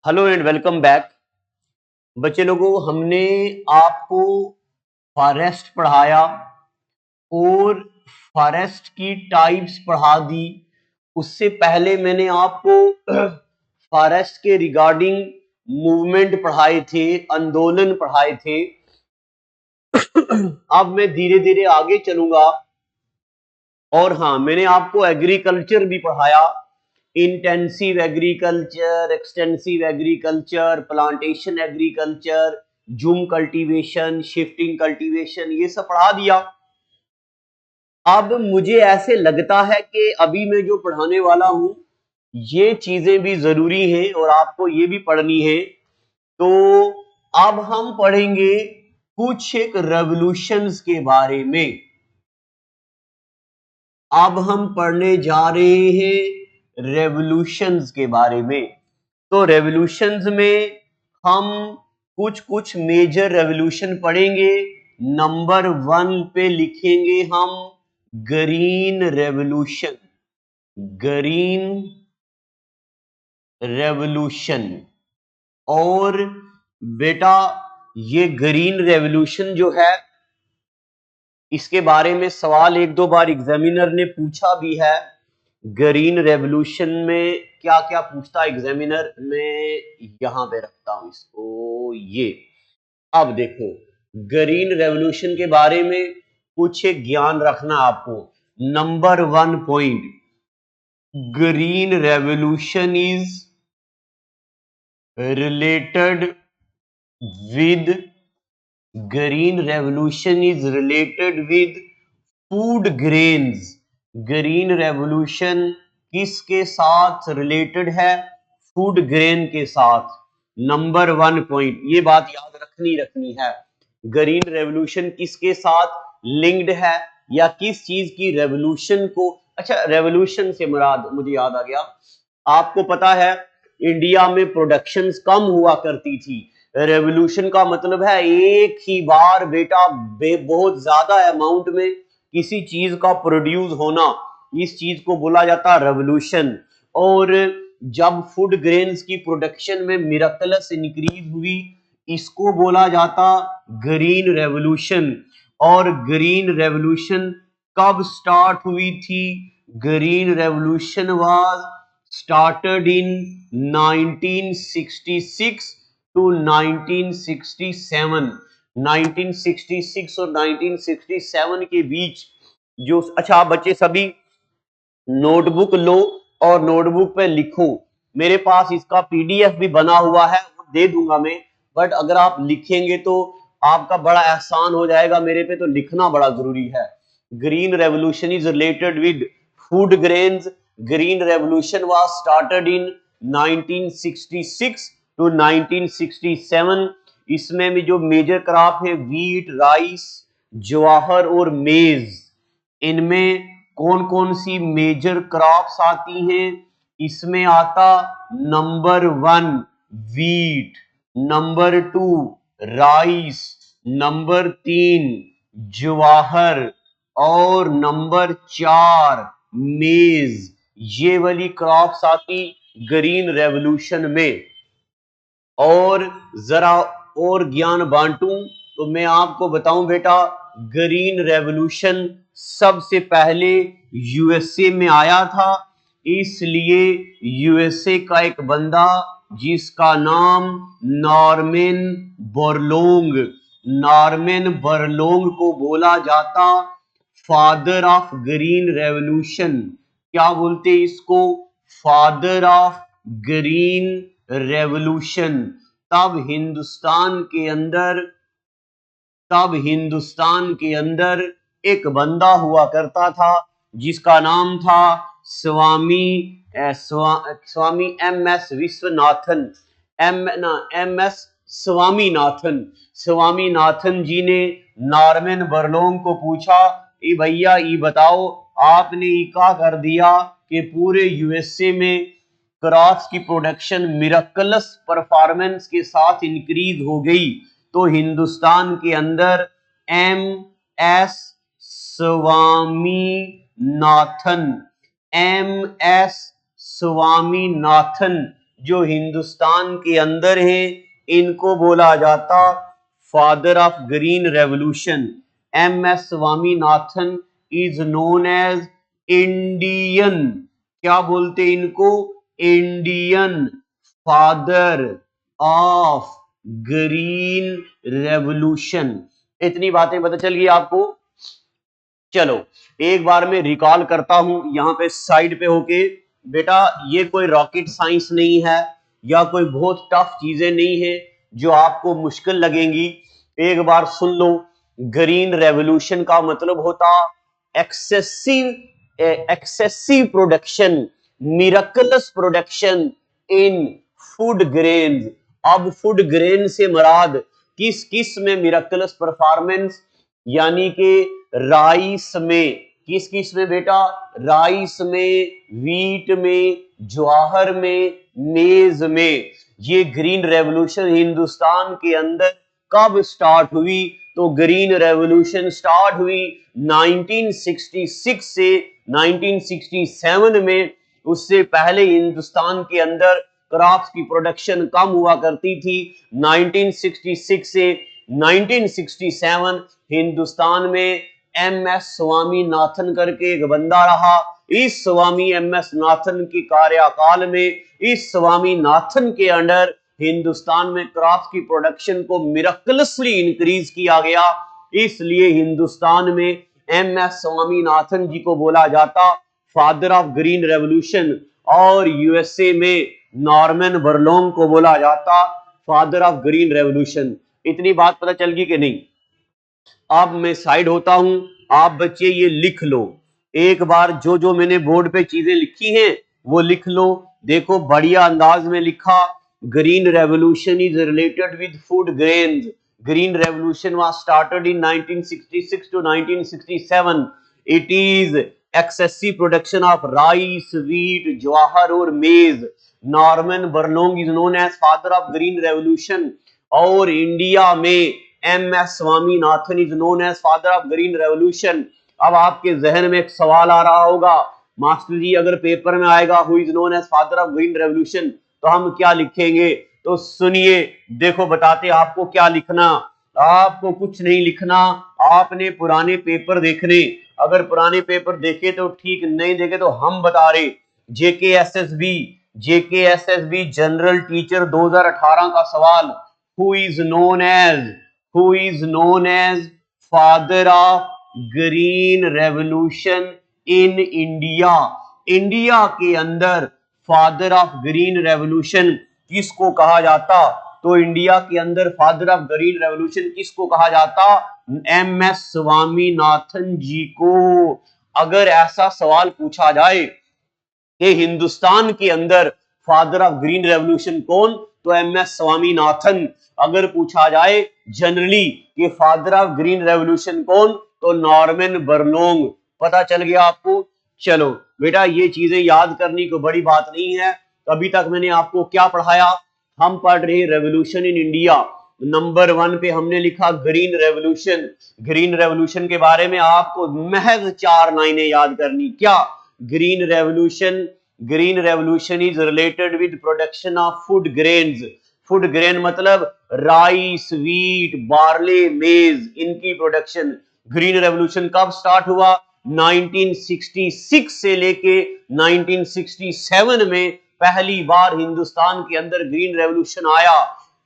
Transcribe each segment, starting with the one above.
Hello and welcome back. बच्चे लोगों, हमने आपको फॉरेस्ट पढ़ाया और फॉरेस्ट की टाइप्स पढ़ा दी। उससे पहले मैंने आपको फॉरेस्ट के रिगार्डिंग मूवमेंट पढ़ाए थे, आंदोलन पढ़ाए थे। अब मैं धीरे धीरे आगे चलूंगा। और हाँ, मैंने आपको एग्रीकल्चर भी पढ़ाया, intensive agriculture, extensive agriculture, plantation agriculture, zoom cultivation, shifting cultivation, ये सब पढ़ा दिया। अब मुझे ऐसे लगता है कि अभी मैं जो पढ़ाने वाला हूं ये चीजें भी जरूरी हैं और आपको ये भी पढ़नी है। तो अब हम पढ़ेंगे कुछ एक रेवोल्यूशंस के बारे में। अब हम पढ़ने जा रहे हैं रेवोल्यूशंस के बारे में। तो रेवोल्यूशंस में हम कुछ कुछ मेजर रेवोल्यूशन पढ़ेंगे। नंबर 1 पे लिखेंगे हम ग्रीन रेवोल्यूशन। Green revolution. और बेटा, ये ग्रीन रेवोल्यूशन जो है, इसके बारे में सवाल एक दो बार एग्जामिनर ने पूछा भी है। ग्रीन रेवोल्यूशन में क्या क्या पूछता एग्जामिनर, मैं यहां पे रखता हूं इसको। ये अब देखो, ग्रीन रेवोल्यूशन के बारे में कुछ एक ज्ञान रखना आपको। Number 1 point, green revolution is related with green revolution is related with food grains. Green revolution किसके साथ रिलेटेड है? फूड ग्रेन के साथ। नंबर 1 पॉइंट, ये बात याद रखनी है। ग्रीन रेवोल्यूशन किसके साथ लिंक्ड है या किस चीज की रेवोल्यूशन को। अच्छा, रेवोल्यूशन से मुराद मुझे याद आ गया, आपको पता है इंडिया में प्रोडक्शंस कम हुआ करती थी। रेवोल्यूशन का मतलब है एक ही बार बेटा बहुत ज्यादा अमाउंट में किसी चीज का प्रोड्यूस होना, इस चीज को बोला जाता है रेवोल्यूशन। और जब फूड ग्रेन्स की प्रोडक्शन में मिराकलस इंक्रीज हुई, इसको बोला जाता ग्रीन रेवोल्यूशन। और ग्रीन रेवोल्यूशन कब स्टार्ट हुई थी? Green revolution was started in 1966 to 1967। 1966 और 1967 के बीच जो, अच्छा आप बच्चे सभी नोटबुक लो और नोटबुक पे लिखो। मेरे पास इसका पीडीएफ भी बना हुआ है, वो दे दूंगा मैं। बट अगर आप लिखेंगे तो आपका बड़ा एहसान हो जाएगा मेरे पे, तो लिखना बड़ा जरूरी है। Green revolution is related with food grains. Green revolution was started in 1966 to 1967। इसमें भी जो मेजर क्रॉप है वीट, राइस, ज्वार और मेज। इनमें कौन कौन सी मेजर क्रॉप्स आती हैं? इसमें आता number 1 wheat, number 2 rice, number 3 ज्वार और नंबर 4 मेज। ये वाली क्रॉप्स आती ग्रीन रेवोल्यूशन में। और जरा और ज्ञान बांटूं तो मैं आपको बताऊं बेटा, ग्रीन रेवोल्यूशन सबसे पहले यूएसए में आया था। इसलिए यूएसए का एक बंदा जिसका नाम नॉर्मन बोरलोंग, नॉर्मन बोरलोंग को बोला जाता फादर ऑफ ग्रीन रेवोल्यूशन। क्या बोलते इसको? Father of green revolution. तब हिंदुस्तान के अंदर एक बंदा हुआ करता था जिसका नाम था Swami M S Vishwanathan. M S Swaminathan. Swaminathan ji ने नॉर्मन बोरलोंग को पूछा, ई भैया ई बताओ, आपने ई क्या कर दिया कि पूरे यूएसए में क्रॉप्स की प्रोडक्शन मिराकलस परफॉर्मेंस के साथ इंक्रीज हो गई। तो हिंदुस्तान के अंदर M S Swaminathan, M S Swaminathan जो हिंदुस्तान के अंदर हैं इनको बोला जाता father of green revolution. M S Swaminathan is known as Indian, क्या बोलते इनको, Indian father of green revolution. इतनी बातें पता चल गई आपको। चलो एक बार मैं रिकॉल करता हूं यहां पे साइड पे होके। बेटा ये कोई रॉकेट साइंस नहीं है या कोई बहुत टफ चीजें नहीं है जो आपको मुश्किल लगेंगी। एक बार सुन लो, ग्रीन रेवोल्यूशन का मतलब होता excessive production, miracles production in food grains. अब फूड ग्रेन से मुराद किस किस में मिरेकलस परफॉर्मेंस, यानी कि राइस में, किस किस में बेटा, राइस में, वीट में, ज्वार में, मेज में। ये ग्रीन रेवोल्यूशन हिंदुस्तान के अंदर कब स्टार्ट हुई, तो ग्रीन रेवोल्यूशन स्टार्ट हुई 1966 से 1967 में। उससे पहले हिंदुस्तान के अंदर क्रॉप्स की प्रोडक्शन कम हुआ करती थी। 1966 से 1967 हिंदुस्तान में एम एस स्वामीनाथन करके एक बंदा रहा। इस स्वामी एम एस नाथन के कार्यकाल में, इस स्वामीनाथन के अंडर हिंदुस्तान में क्रॉप्स की प्रोडक्शन को मिरेकलसली इंक्रीज किया गया। इसलिए हिंदुस्तान में एम एस स्वामीनाथन जी को बोला जाता फादर ऑफ ग्रीन रेवोल्यूशन, और यूएसए में नॉर्मन बोरलॉन्ग को बोला जाता फादर ऑफ ग्रीन रेवोल्यूशन। इतनी बात पता चल गई कि नहीं। अब मैं साइड होता हूं, आप बच्चे ये लिख लो एक बार, जो जो मैंने बोर्ड पे चीजें लिखी हैं वो लिख लो। देखो बढ़िया अंदाज में लिखा, green revolution is related with food grains. Green revolution was started in 1966 to 1967। It is excessive production of rice, wheat, jowar और maize. Norman Borlaug is known as father of green revolution. और इंडिया में M S Swaminathan is known as father of green revolution. अब आपके जहन में एक सवाल आ रहा होगा, मास्टर जी अगर पेपर में आएगा who is known as father of green revolution तो हम क्या लिखेंगे। तो सुनिए, देखो बताते आपको क्या लिखना। आपको कुछ नहीं लिखना, आपने पुराने पेपर देखने, अगर पुराने पेपर देखे तो ठीक, नहीं देखे तो हम बता रहे। जेकेएसएसबी जनरल टीचर 2018 का सवाल, who is known as father of green revolution in India। India के अंदर फादर ऑफ ग्रीन रेवोल्यूशन किसको कहा जाता, तो इंडिया के अंदर फादर ऑफ ग्रीन रेवोल्यूशन किसको कहा जाता, एम एस स्वामीनाथन जी को। अगर ऐसा सवाल पूछा जाए कि हिंदुस्तान के अंदर फादर ऑफ ग्रीन रेवोल्यूशन कौन, तो एम एस स्वामीनाथन। अगर पूछा जाए जनरली कि फादर ऑफ ग्रीन रेवोल्यूशन कौन, तो नॉर्मन बोरलॉन्ग। पता चल गया आपको। चलो बेटा ये चीजें याद करनी कोई बड़ी बात नहीं है। अभी तक मैंने आपको क्या पढ़ाया, हम पढ़ रहे रेवोल्यूशन इन इंडिया। नंबर 1 पे हमने लिखा ग्रीन रेवोल्यूशन। ग्रीन रेवोल्यूशन के बारे में आपको महज 4 लाइनें याद करनी। क्या, green revolution is related with production of food grains. Food grain मतलब राइस, वीट, बार्ले, मेज, इनकी प्रोडक्शन। ग्रीन रेवोल्यूशन कब स्टार्ट हुआ, 1966 से लेके 1967 में पहली बार हिंदुस्तान के अंदर ग्रीन रेवोल्यूशन आया।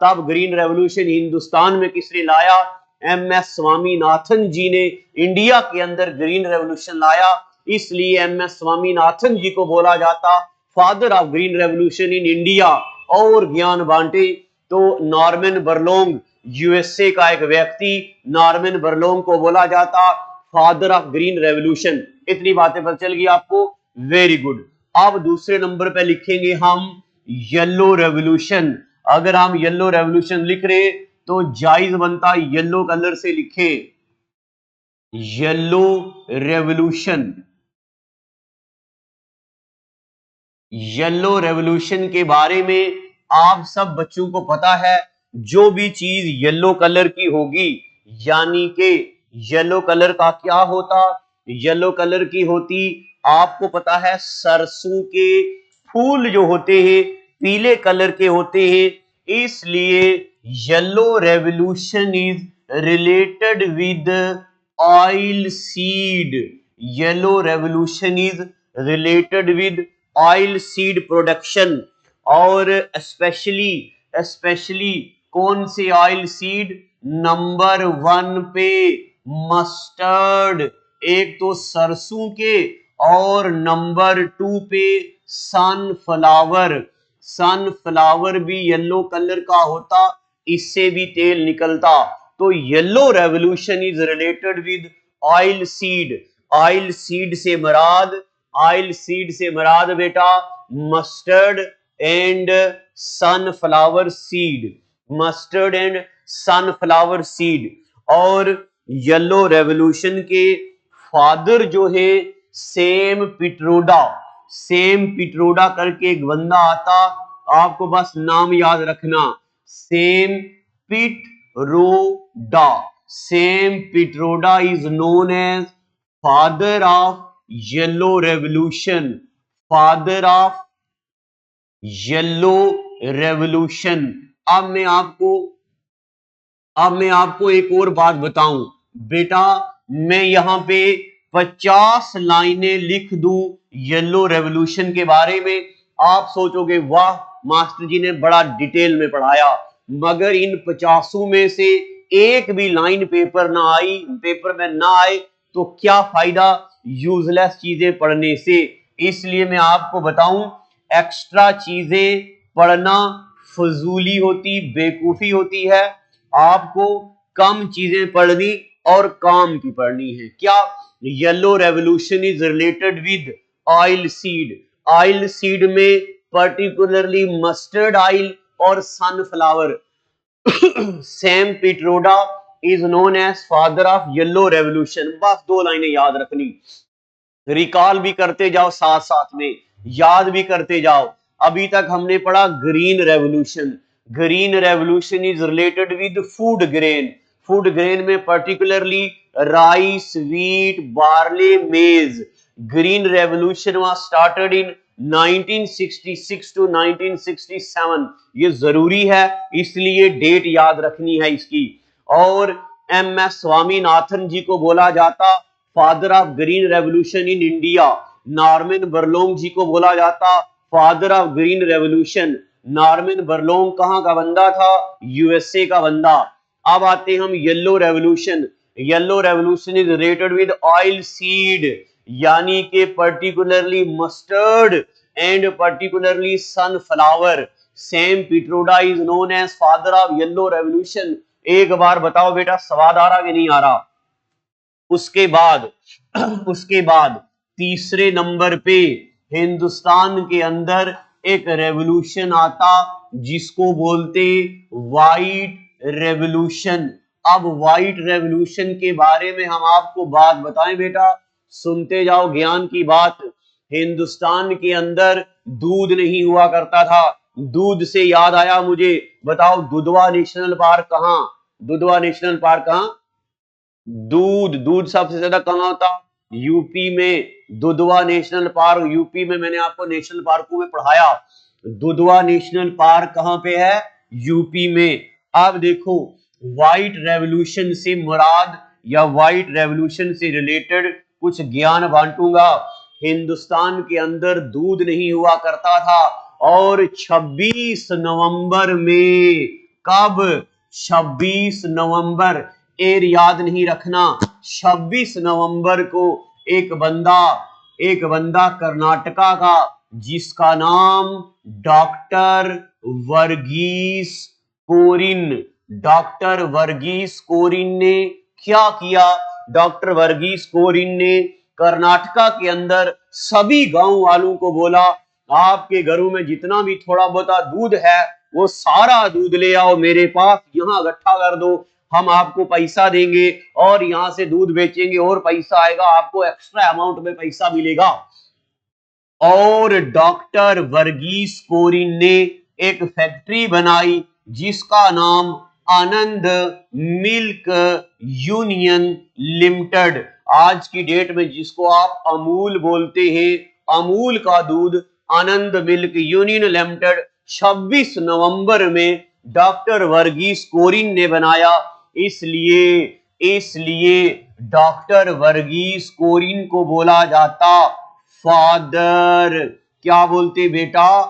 तब ग्रीन रेवोल्यूशन हिंदुस्तान में किसने लाया, एम एस स्वामीनाथन जी ने इंडिया के अंदर ग्रीन रेवोल्यूशन लाया। इसलिए एम एस स्वामीनाथन जी को बोला जाता father of green revolution in India. और ज्ञान बांटे तो नॉर्मन बोरलॉन्ग, यूएसए का एक व्यक्ति, नॉर्मन बोरलॉन्ग को बोला जाता फादर ऑफ ग्रीन रेवोल्यूशन। इतनी बातें पता चल गई आपको, वेरी गुड। अब दूसरे नंबर पे लिखेंगे हम येलो रेवोल्यूशन। अगर हम येलो रेवोल्यूशन लिख रहे तो जायज बनता येलो कलर से लिखे, येलो रेवोल्यूशन। येलो रेवोल्यूशन के बारे में आप सब बच्चों को पता है, जो भी चीज येलो कलर की होगी, यानी कि येलो कलर का क्या होता, येलो कलर की होती, आपको पता है सरसों के फूल जो होते हैं पीले कलर के होते हैं, इसलिए yellow revolution is related with oil seed. Yellow revolution is related with oil seed production. और स्पेशली स्पेशली कौन से ऑयल सीड? नंबर 1 पे मस्टर्ड, एक तो सरसों के, और नंबर 2 पे सनफ्लावर। सनफ्लावर भी येलो कलर का होता, इससे भी तेल निकलता। तो yellow revolution is related with oil seed. Oil seed से मराद, ऑयल सीड से मराद बेटा mustard and sunflower seed. Mustard and sunflower seed. और येलो रेवोल्यूशन के फादर जो है सेम पिट्रोडा। सेम पिट्रोडा करके एक बंदा आता, आपको बस नाम याद रखना, Sam Pitroda. Sam Pitroda is known as father of yellow revolution. Father of yellow revolution. अब मैं आपको एक और बात बताऊं बेटा, मैं यहां पे 50 लाइनें लिख दूं येलो रेवोल्यूशन के बारे में, आप सोचोगे वाह मास्टर जी ने बड़ा डिटेल में पढ़ाया, मगर इन 50 में से एक भी लाइन पेपर में ना आए तो क्या फायदा यूजलेस चीजें पढ़ने से। इसलिए मैं आपको बताऊं, एक्स्ट्रा चीजें पढ़ना फजूली होती, बेवकूफी होती है। आपको कम चीजें पढ़नी और काम की पढ़नी है। क्या? Yellow revolution is related with oil seed. Oil seed में पर्टिकुलरली मस्टर्ड ऑयल और sunflower. Sam Pitroda is known as father of yellow revolution. बस 2 लाइनें याद रखनी, रिकॉल भी करते जाओ, साथ साथ में याद भी करते जाओ। अभी तक हमने पढ़ा green revolution. Green revolution is related with food grain. Food grain में particularly rice, wheat, barley, maize. Green revolution was started in 1966 to 1967। ये जरूरी है, इसलिए डेट याद रखनी है इसकी। और एम.एस. स्वामीनाथन जी को बोला जाता father of green revolution in India. Norman Borlaug ji को बोला जाता father of green revolution. Norman Borlaug कहां का बंदा था? यूएसए का बंदा। अब आते हम yellow revolution. Yellow revolution is related with oil seed, यानी कि particularly mustard and particularly sunflower. Sam Pitroda is known as father of yellow revolution. एक बार बताओ बेटा, स्वाद आ रहा कि नहीं आ रहा? उसके बाद तीसरे नंबर पे हिंदुस्तान के अंदर एक रेवोल्यूशन आता जिसको बोलते व्हाइट रेवोल्यूशन। अब व्हाइट रेवोल्यूशन के बारे में हम आपको बात बताएं बेटा, सुनते जाओ ज्ञान की बात। हिंदुस्तान के अंदर दूध नहीं हुआ करता था। दूध से याद आया मुझे, बताओ दुधवा नेशनल पार्क कहां? दुधवा नेशनल पार्क कहां? दूध सबसे ज्यादा कहां होता? यूपी में। दुधवा नेशनल पार्क यूपी में। मैंने आपको नेशनल पार्कों में पढ़ाया। दुधवा नेशनल पार्क कहां पे है? यूपी में। अब देखो, व्हाइट रेवोल्यूशन से मुराद या व्हाइट रेवोल्यूशन से रिलेटेड कुछ ज्ञान बांटूंगा। हिंदुस्तान के अंदर दूध नहीं हुआ करता था, और 26 नवंबर में, कब? 26 नवंबर, एर याद नहीं रखना, 26 नवंबर को एक बंदा कर्नाटका का जिसका नाम डॉक्टर वर्गीस कोरिन। डॉक्टर वर्गीस कोरिन ने क्या किया? डॉक्टर वर्गीस कोरिन ने कर्नाटका के अंदर सभी गांव वालों को बोला, आपके घरों में जितना भी थोड़ा बहुत दूध है वो सारा दूध ले आओ मेरे पास, यहां इकट्ठा कर दो, हम आपको पैसा देंगे और यहां से दूध बेचेंगे और पैसा आएगा, आपको एक्स्ट्रा अमाउंट में पैसा मिलेगा। और डॉक्टर वर्गीस कोरिन ने एक फैक्ट्री बनाई जिसका नाम आनंद मिल्क यूनियन लिमिटेड। आज की डेट में जिसको आप अमूल बोलते हैं, अमूल का दूध आनंद मिल्क यूनियन लिमिटेड 26 नवंबर में डॉक्टर वर्गीस कोरिन ने बनाया। इसलिए डॉक्टर वर्गीस कोरिन को बोला जाता फादर, क्या बोलते बेटा,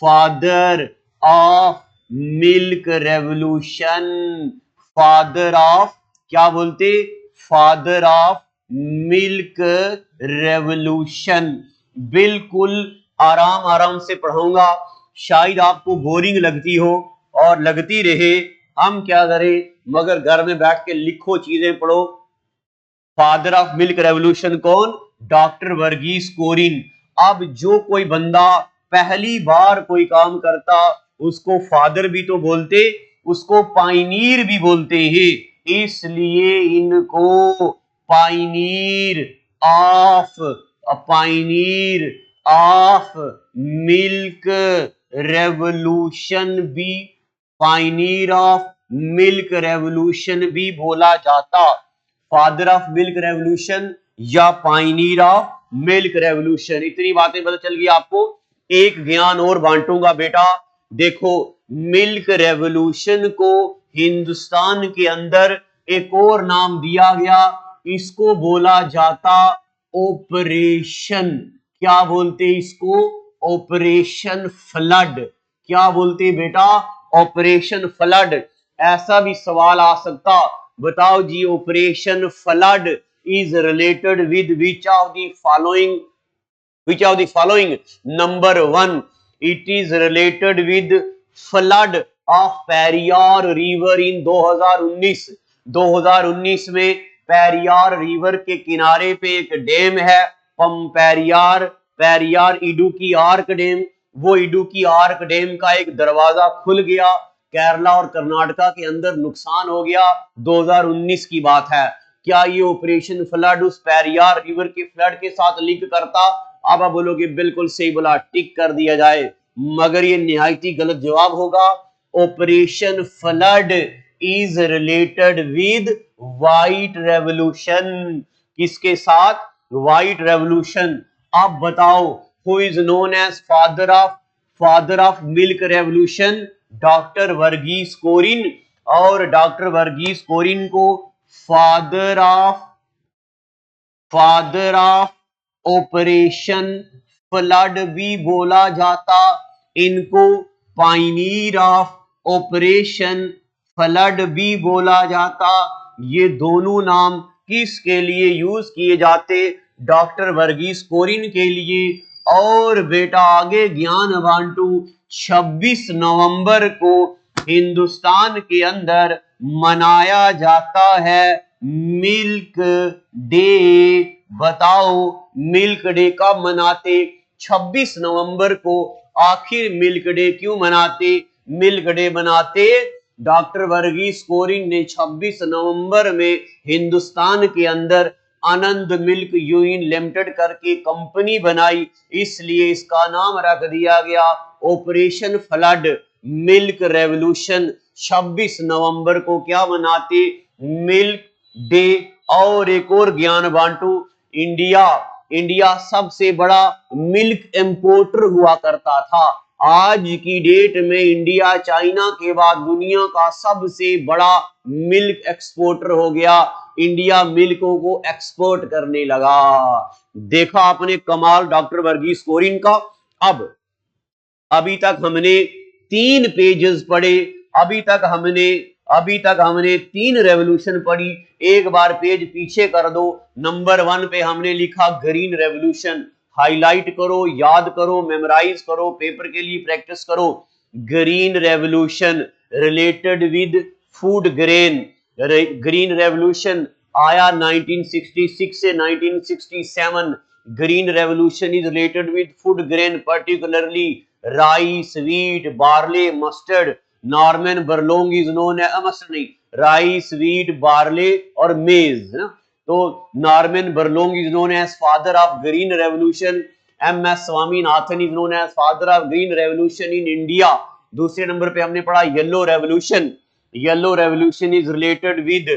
father of milk revolution. Father of, क्या बोलते, फादर ऑफ मिल्क रेवोल्यूशन। बिल्कुल आराम आराम से पढ़ाऊंगा, शायद आपको बोरिंग लगती हो और लगती रहे, हम क्या करें, मगर घर में बैठ के लिखो, चीजें पढ़ो। फादर ऑफ मिल्क रेवोल्यूशन कौन, डॉक्टर वर्गीस कोरिन। अब जो कोई बंदा पहली बार कोई काम करता उसको फादर भी तो बोलते, उसको पायनीर भी बोलते हैं, इसलिए इनको पायनीर ऑफ मिल्क रेवोल्यूशन भी, पायनीर ऑफ मिल्क रेवोल्यूशन भी बोला जाता। फादर ऑफ मिल्क रेवोल्यूशन या पायनीर ऑफ मिल्क रेवोल्यूशन। इतनी बातें पता चल गई आपको। एक ज्ञान और बांटूंगा बेटा, देखो मिल्क रेवोल्यूशन को हिंदुस्तान के अंदर एक और नाम दिया गया, इसको बोला जाता ऑपरेशन, क्या बोलते इसको, ऑपरेशन फ्लड। क्या बोलते बेटा, ऑपरेशन फ्लड। ऐसा भी सवाल आ सकता, बताओ जी operation flood is related with which of the following, which of the following, number 1 it is related with flood of Periyar river in 2019 में पेरियार रिवर के किनारे पे एक डैम है पेरियार इडुक्की आर्क डैम। वो इडुक्की आर्क डैम का एक दरवाजा खुल गया, केरला और कर्नाटका के अंदर नुकसान हो गया, 2019 की बात है। क्या ये ऑपरेशन फ्लड उस पेरियार रिवर के फ्लड के साथ लिंक करता? अब आप बोलोगे बिल्कुल सही बोला, टिक कर दिया जाए, मगर ये निहायती गलत जवाब होगा। Operation flood is related with white revolution. किसके साथ? White revolution. अब बताओ who is known as father of milk revolution? Doctor Verghese Kurien. और डॉक्टर वर्गीस कोरिन को फादर ऑफ ऑपरेशन फ्लड भी बोला जाता, इनको पायनीर ऑफ ऑपरेशन फ्लड भी बोला जाता। ये दोनों नाम किसके लिए यूज किए जाते? डॉक्टर वर्गीस कोरिन के लिए। और बेटा आगे ज्ञान बांटू, 26 नवंबर को हिंदुस्तान के अंदर मनाया जाता है मिल्क डे। बताओ मिल्क डे कब मनाते? 26 नवंबर को। आखिर मिल्क डे क्यों मनाते? मिल्क डे मनाते डॉक्टर वर्गीस कोरिन ने 26 नवंबर में हिंदुस्तान के अंदर आनंद मिल्क यूनियन लिमिटेड करके कंपनी बनाई, इसलिए इसका नाम रख दिया गया ऑपरेशन फ्लड। मिल्क रेवोल्यूशन 26 नवंबर को क्या मनाते? Milk day. और एक और ज्ञान बांटू, इंडिया सबसे बड़ा मिल्क इंपोर्टर हुआ करता था। आज की डेट में इंडिया चाइना के बाद दुनिया का सबसे बड़ा मिल्क एक्सपोर्टर हो गया। इंडिया मिल्कों को एक्सपोर्ट करने लगा। देखा आपने कमाल डॉक्टर वर्गीस कोरिन का। अब अभी तक हमने 3 पेजेस पढ़े, अभी तक हमने 3 रेवोल्यूशन पढ़ी। एक बार पेज पीछे कर दो। नंबर 1 पे हमने लिखा ग्रीन रेवोल्यूशन, हाईलाइट करो, याद करो, मेमोराइज करो, पेपर के लिए प्रैक्टिस करो। Green revolution related with food grain. Green revolution आया 1966 से 1967। Green revolution is related with food grain, particularly rice, wheat, barley, mustard. Norman Borlaug is known है राइस, व्हीट, बार्ले और मेज, है ना। तो Norman Borlaug is known as father of green revolution. M S. Swaminathan is known as father of green revolution in India. दूसरे number पे हमने पढ़ा yellow revolution. Yellow revolution is related with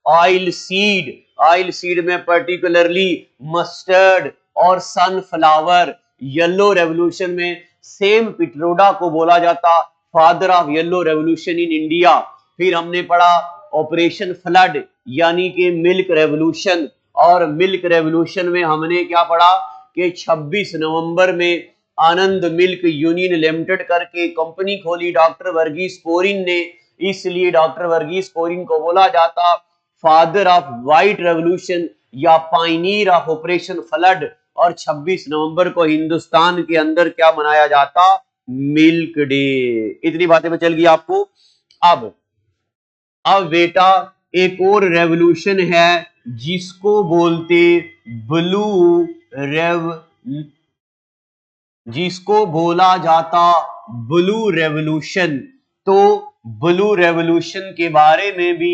oil seed में particularly mustard और sunflower. Yellow revolution में same Pitroda को बोला जाता father of yellow revolution in India. फिर हमने पढ़ा ऑपरेशन फ्लड यानी कि मिल्क रेवोल्यूशन, और मिल्क रेवोल्यूशन में हमने क्या पढ़ा कि 26 नवंबर में आनंद मिल्क यूनियन लिमिटेड करके कंपनी खोली डॉक्टर वर्गीस कोरिन ने, इसलिए डॉक्टर वर्गीस कोरिन को बोला जाता फादर ऑफ व्हाइट रेवोल्यूशन या पायनियर ऑफ ऑपरेशन फ्लड। और 26 नवंबर को हिंदुस्तान के अंदर क्या मनाया जाता, मिल्क डे। इतनी बातें में चल गई आपको। अब बेटा एक और रेवोल्यूशन है जिसको बोलते ब्लू रेव जिसको बोला जाता ब्लू रेवोल्यूशन। तो ब्लू रेवोल्यूशन के बारे में भी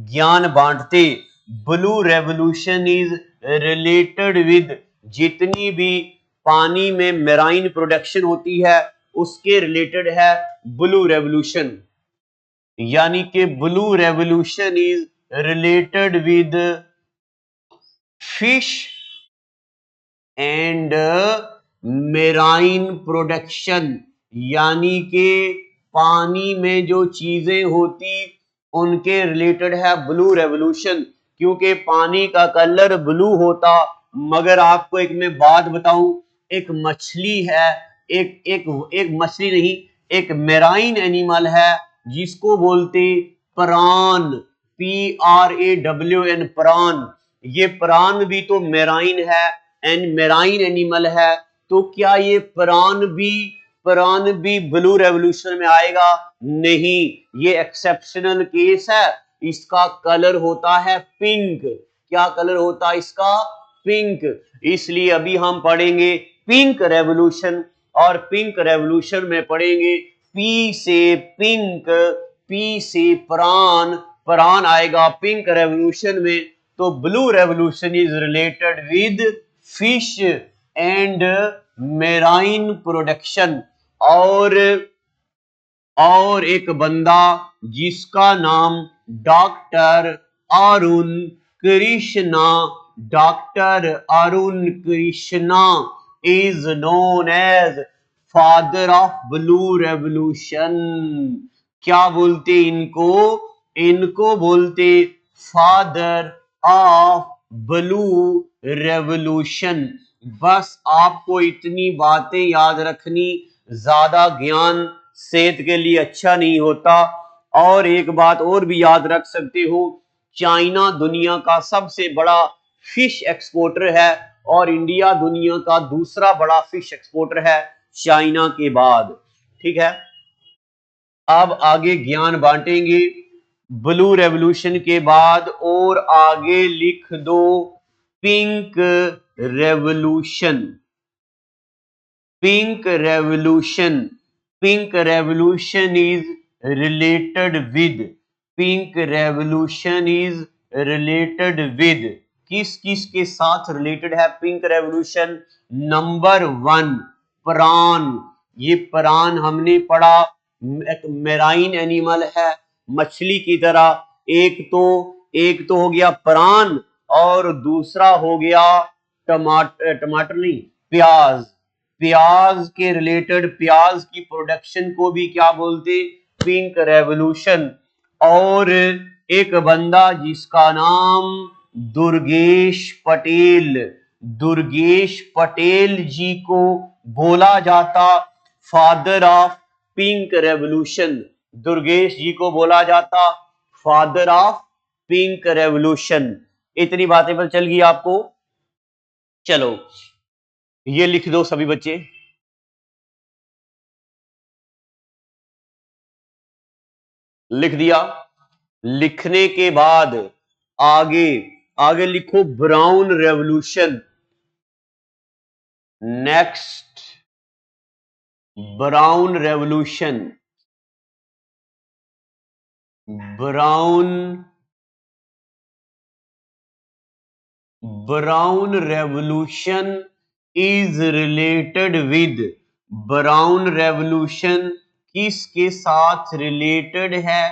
ज्ञान बांटते। Blue revolution is related with जितनी भी पानी में मेराइन प्रोडक्शन होती है उसके रिलेटेड है ब्लू रेवोल्यूशन, यानी कि blue revolution is related with fish and marine production, यानी कि पानी में जो चीजें होती उनके रिलेटेड है ब्लू रेवोल्यूशन। क्योंकि पानी का कलर ब्लू होता, मगर आपको एक मैं बात बताऊं, एक मछली है, एक मछली नहीं, एक मेराइन एनिमल है जिसको बोलते प्रान, PRAWN, प्रान। ये प्रान भी तो मेराइन है एंड मेराइन एनिमल है, तो क्या ये प्रान भी ब्लू रेवोल्यूशन में आएगा? नहीं, ये एक्सेप्शनल केस है। इसका कलर होता है पिंक। क्या कलर होता है इसका? पिंक। इसलिए अभी हम पढ़ेंगे पिंक रेवोल्यूशन, और पिंक रेवोल्यूशन में पढ़ेंगे पी से पिंक, पी से प्रान, प्रान आएगा पिंक रेवोल्यूशन में। तो blue revolution is related with fish and marine production. और एक बंदा जिसका नाम doctor Arun Krishna, doctor Arun Krishna is known as father of blue revolution. क्या बोलते इनको? इनको बोलते फादर ऑफ ब्लू रेवोल्यूशन। बस आपको इतनी बातें याद रखनी, ज्यादा ज्ञान सेहत के लिए अच्छा नहीं होता। और एक बात और भी याद रख सकते हो, चाइना दुनिया का सबसे बड़ा फिश एक्सपोर्टर है और इंडिया दुनिया का दूसरा बड़ा फिश एक्सपोर्टर है चाइना के बाद। ठीक है, अब आगे ज्ञान बांटेंगे ब्लू रेवोल्यूशन के बाद, और आगे लिख दो pink revolution. Pink revolution, pink revolution is related with, pink revolution is related with किस किस के साथ रिलेटेड है पिंक रेवोल्यूशन? नंबर 1 प्रान। ये प्रान हमने पढ़ा, एक मेराइन एनिमल है, मछली की तरह। एक तो हो गया प्रान, और दूसरा हो गया टमाटर नहीं, प्याज। प्याज के रिलेटेड, प्याज की प्रोडक्शन को भी क्या बोलते? Pink revolution. और एक बंदा जिसका नाम दुर्गेश पटेल, दुर्गेश पटेल जी को बोला जाता father of pink revolution. Durgesh ji को बोला जाता फादर ऑफ पिंक रेवोल्यूशन। इतनी बातें पर चल गई आपको। चलो ये लिख दो सभी बच्चे। लिख दिया? लिखने के बाद आगे लिखो brown revolution. Next brown revolution, brown revolution is related with, brown revolution किसके साथ रिलेटेड है?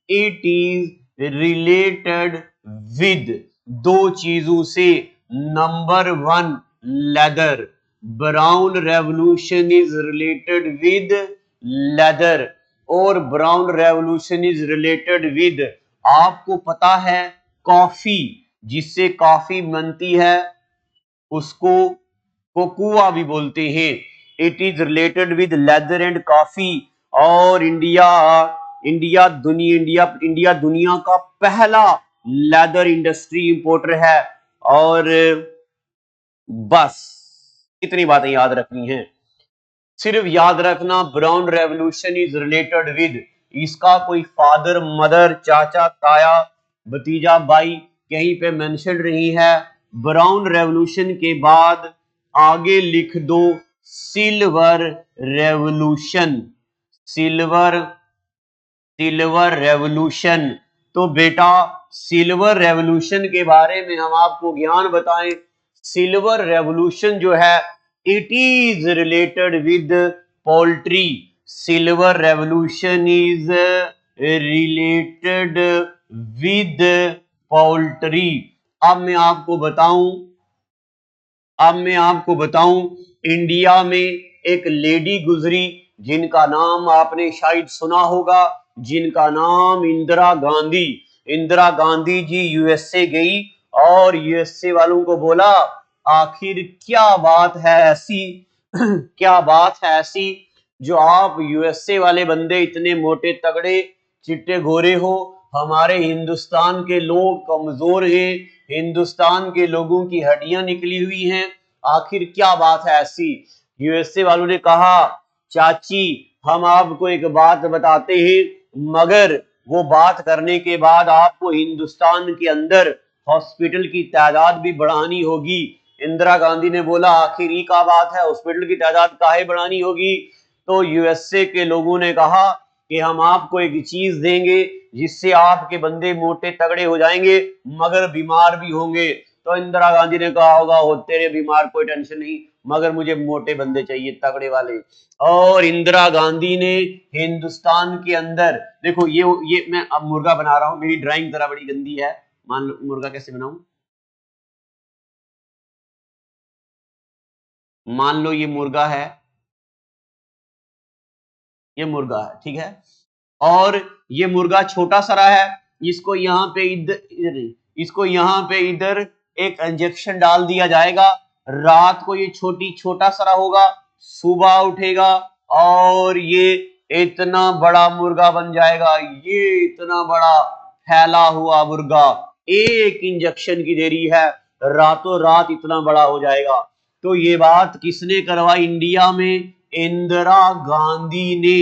इट इज रिलेटेड विद दो चीजों से। Number 1 leather, brown revolution is related with leather, और brown revolution is related with, आपको पता है, कॉफी, जिससे कॉफी बनती है उसको कोकुआ भी बोलते हैं। It is related with leather and coffee. और इंडिया दुनिया का पहला लेदर इंडस्ट्री इंपोर्टर है। और बस इतनी बातें याद रखनी है, सिर्फ याद रखना brown revolution is related with, इसका कोई फादर मदर चाचा ताया भतीजा भाई कहीं पे मेंशन नहीं है। ब्राउन रेवोल्यूशन के बाद आगे लिख दो सिल्वर रेवोल्यूशन, सिल्वर रेवोल्यूशन। तो बेटा सिल्वर रेवोल्यूशन के बारे में हम आपको ज्ञान बताएं। सिल्वर रेवोल्यूशन जो है it is related with poultry, silver revolution is related with poultry. अब मैं आपको बताऊं इंडिया में एक लेडी गुजरी जिनका नाम आपने शायद सुना होगा, जिनका नाम इंदिरा गांधी। इंदिरा गांधी जी यूएसए गई और यूएसए वालों को बोला आखिर क्या बात है ऐसी क्या बात है ऐसी जो आप यूएसए वाले बंदे इतने मोटे तगड़े चिट्टे गोरे हो, हमारे हिंदुस्तान के लोग कमजोर हैं, हिंदुस्तान के लोगों की हड्डियां निकली हुई हैं, आखिर क्या बात है ऐसी। यूएसए वालों ने कहा चाची हम आपको एक बात बताते हैं, मगर वो बात करने के बाद आपको हिंदुस्तान के अंदर हॉस्पिटल की तादाद भी बढ़ानी होगी। इंदिरा गांधी ने बोला आखिर ये क्या बात है, हॉस्पिटल की तादाद काहे बढ़ानी होगी। तो यूएसए के लोगों ने कहा कि हम आपको एक चीज देंगे जिससे आपके बंदे मोटे तगड़े हो जाएंगे मगर बीमार भी होंगे। तो इंदिरा गांधी ने कहा होगा हो तेरे बीमार कोई टेंशन नहीं, मगर मुझे मोटे बंदे चाहिए तगड़े वाले। और इंदिरा गांधी ने हिंदुस्तान के अंदर, देखो ये मैं अब मुर्गा बना रहा हूं, मेरी ड्राइंग जरा बड़ी गंदी है, मान लो मुर्गा कैसे बनाऊं। मान लो ये मुर्गा है, ये मुर्गा है, ठीक है, और ये मुर्गा छोटा सरा है, इसको यहाँ पे इधर एक इंजेक्शन डाल दिया जाएगा, रात को ये छोटा सरा होगा, सुबह उठेगा और ये इतना बड़ा मुर्गा बन जाएगा, ये इतना बड़ा फैला हुआ मुर्गा, एक इंजेक्शन की देरी है, रातों रात इतना बड़ा हो जाएगा। तो ये बात किसने करवाई इंडिया में, इंदिरा गांधी ने।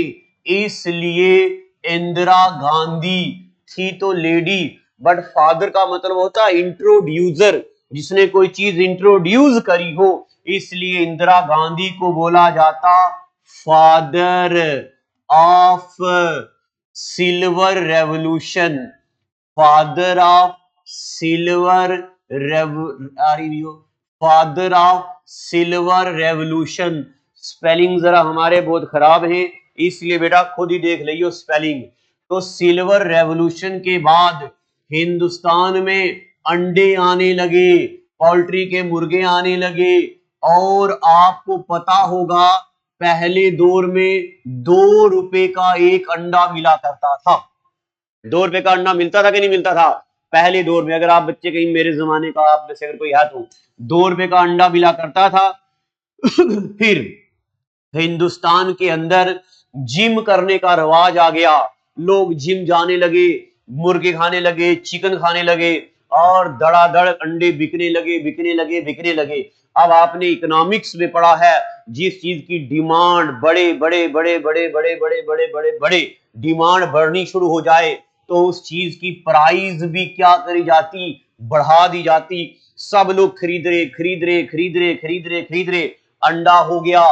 इसलिए इंदिरा गांधी थी तो लेडी, बट फादर का मतलब होता है इंट्रोड्यूसर, जिसने कोई चीज इंट्रोड्यूस करी हो, इसलिए इंदिरा गांधी को बोला जाता father of silver revolution, father of silver father of silver revolution. Spelling जरा हमारे बहुत खराब है, इसलिए बेटा खुद ही देख लियो स्पेलिंग। तो सिल्वर रेवोल्यूशन के बाद हिंदुस्तान में अंडे आने लगे, पोल्ट्री के मुर्गे आने लगे, और आपको पता होगा पहले दौर में 2 रुपए का एक अंडा मिला करता था। 2 रुपए का अंडा मिलता था कि नहीं मिलता था पहले दौर में, अगर आप बच्चे कहीं मेरे जमाने का आप में से अगर कोई है तो 2 रुपए का अंडा मिला करता था। फिर हिंदुस्तान के अंदर जिम करने का रवाज आ गया, लोग जिम जाने लगे, मुर्गे खाने लगे, चिकन खाने लगे, और धड़ाधड़ अंडे बिकने लगे। अब आपने इकोनॉमिक्स में पढ़ा है, जिस चीज की डिमांड बड़े डिमांड बढ़नी शुरू हो जाए तो उस चीज की प्राइस भी क्या करी जाती, बढ़ा दी जाती। सब लोग खरीद रहे, अंडा हो गया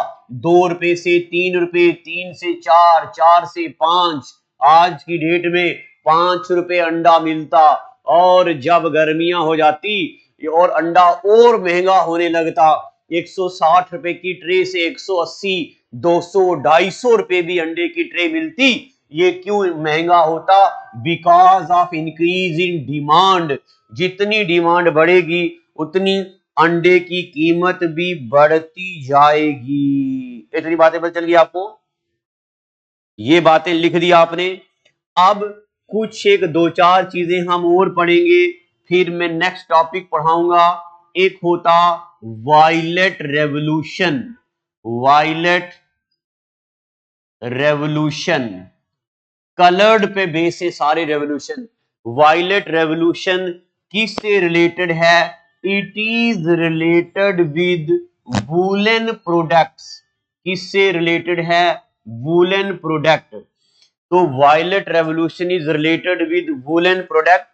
2 रुपए से 3 रुपए, 3 से 4, 4 से 5, आज की डेट में 5 रुपए अंडा मिलता। और जब गर्मियां हो जाती और अंडा और महंगा होने लगता, 160 रुपए की ट्रे से 180, 200, 250 रुपए भी अंडे की ट्रे मिलती। ये क्यों महंगा होता, because of increase in demand. जितनी डिमांड बढ़ेगी उतनी अंडे की कीमत भी बढ़ती जाएगी। इतनी बातें पता चल गई आपको, ये बातें लिख दी आपने। अब कुछ एक दो चार चीजें हम और पढ़ेंगे, फिर मैं नेक्स्ट टॉपिक पढ़ाऊंगा। एक होता violet revolution, violet revolution, coloured पे बेस है सारे रेवोल्यूशन। वायलेट रेवोल्यूशन किससे रिलेटेड है? It is related with woollen products. किससे रिलेटेड है? Woollen product. तो violet revolution is related with woollen product.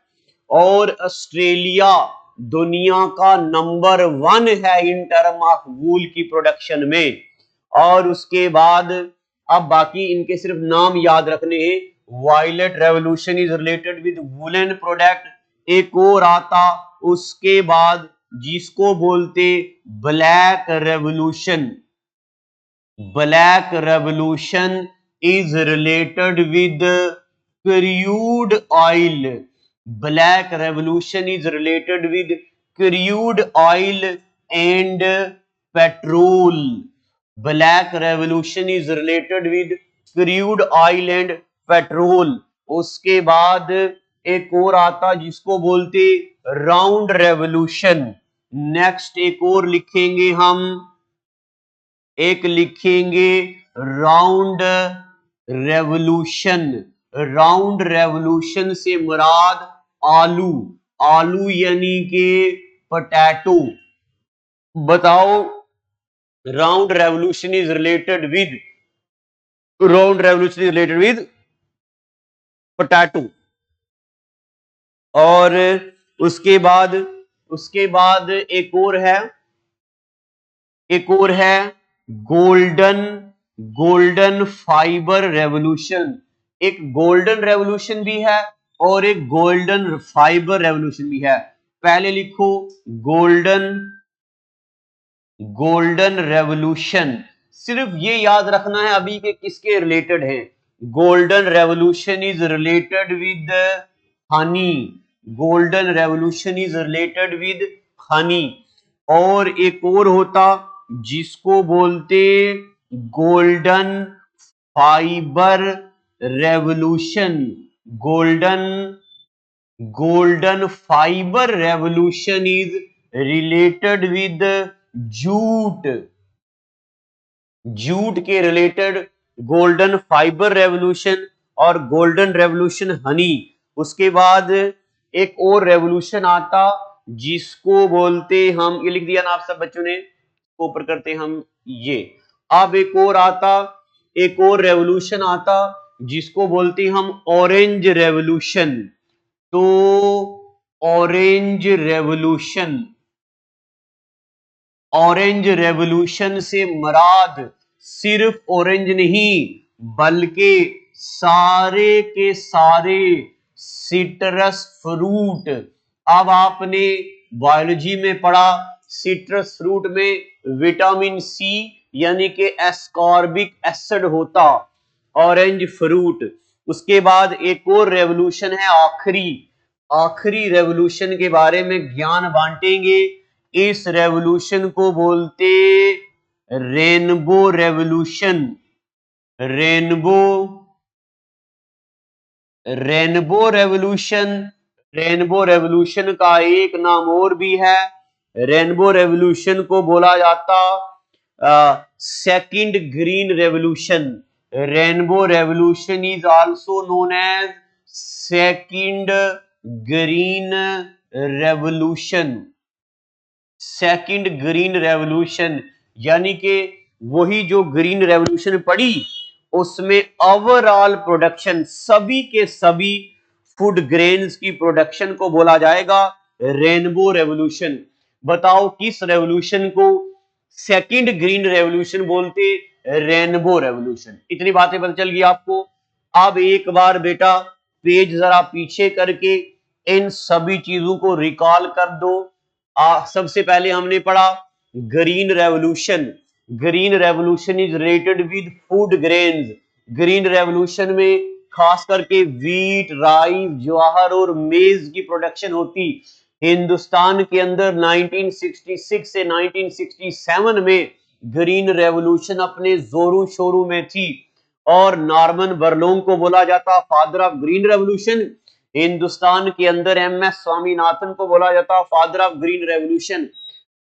और ऑस्ट्रेलिया दुनिया का नंबर 1 है इन टर्म ऑफ वूल की प्रोडक्शन में। और उसके बाद अब बाकी इनके सिर्फ नाम याद रखने हैं। Violet revolution is related with woollen product. एक और आता उसके बाद जिसको बोलते black revolution. Black revolution is related with crude oil. Black revolution is related with crude oil and petrol. Black revolution is related with crude oil and petrol. उसके बाद एक और आता जिसको बोलते राउंड रेवोल्यूशन। नेक्स्ट एक और लिखेंगे हम, एक लिखेंगे राउंड रेवोल्यूशन। राउंड रेवोल्यूशन से मुराद आलू, आलू यानी के पोटैटो। बताओ round revolution is related with, round revolution is related with potato. और उसके बाद एक और है, एक और है गोल्डन फाइबर रेवोल्यूशन। एक गोल्डन रेवोल्यूशन भी है और एक गोल्डन फाइबर रेवोल्यूशन भी है। पहले लिखो गोल्डन रेवोल्यूशन। सिर्फ ये याद रखना है अभी के किसके रिलेटेड है। Golden revolution is related with Honey. Golden revolution is related with Honey. और एक और होता जिसको बोलते golden fibre revolution. Golden fibre revolution is related with jute. Jute के रिलेटेड गोल्डन फाइबर रेवोल्यूशन और गोल्डन रेवोल्यूशन हनी। उसके बाद एक और रेवोल्यूशन आता जिसको बोलते हम, ये लिख दिया ना आप सब बच्चों ने, ऊपर करते हम ये। अब एक और आता, एक और रेवोल्यूशन आता जिसको बोलते हम ऑरेंज रेवोल्यूशन। तो ऑरेंज रेवोल्यूशन, ऑरेंज रेवोल्यूशन से मुराद सिर्फ ऑरेंज नहीं बल्कि सारे के सारे सिट्रस फ्रूट। अब आपने बायोलॉजी में पढ़ा सिट्रस फ्रूट में विटामिन सी यानी कि एस्कॉर्बिक एसिड होता, ऑरेंज फ्रूट। उसके बाद एक और रेवोल्यूशन है आखिरी रेवोल्यूशन के बारे में ज्ञान बांटेंगे। इस रेवोल्यूशन को बोलते rainbow revolution. Rainbow revolution, rainbow revolution का एक नाम और भी है। रेनबो रेवोल्यूशन को बोला जाता second green revolution. Rainbow revolution is also known as second green revolution. Second green revolution यानी कि वही जो ग्रीन रेवोल्यूशन पड़ी उसमें ओवरऑल प्रोडक्शन, सभी के सभी फूड ग्रेन्स की प्रोडक्शन को बोला जाएगा रेनबो रेवोल्यूशन। बताओ किस रेवोल्यूशन को सेकंड ग्रीन रेवोल्यूशन बोलते? Rainbow revolution. इतनी बातें पता चल गई आपको। अब एक बार बेटा पेज जरा पीछे करके इन सभी चीजों को रिकॉल कर दो। सबसे पहले हमने पढ़ा green revolution. Green revolution is related with food grains. Green revolution में खास करके वीट, राइस, ज्वार और मेज की प्रोडक्शन होती। हिंदुस्तान के अंदर 1966 से 1967 में ग्रीन रेवोल्यूशन अपने जोरों शोरों में थी और नॉर्मन बरलोंग को बोला जाता father of green revolution. Hindustan के अंदर एमएस स्वामीनाथन को बोला जाता फादर ऑफ ग्रीन रेवोल्यूशन।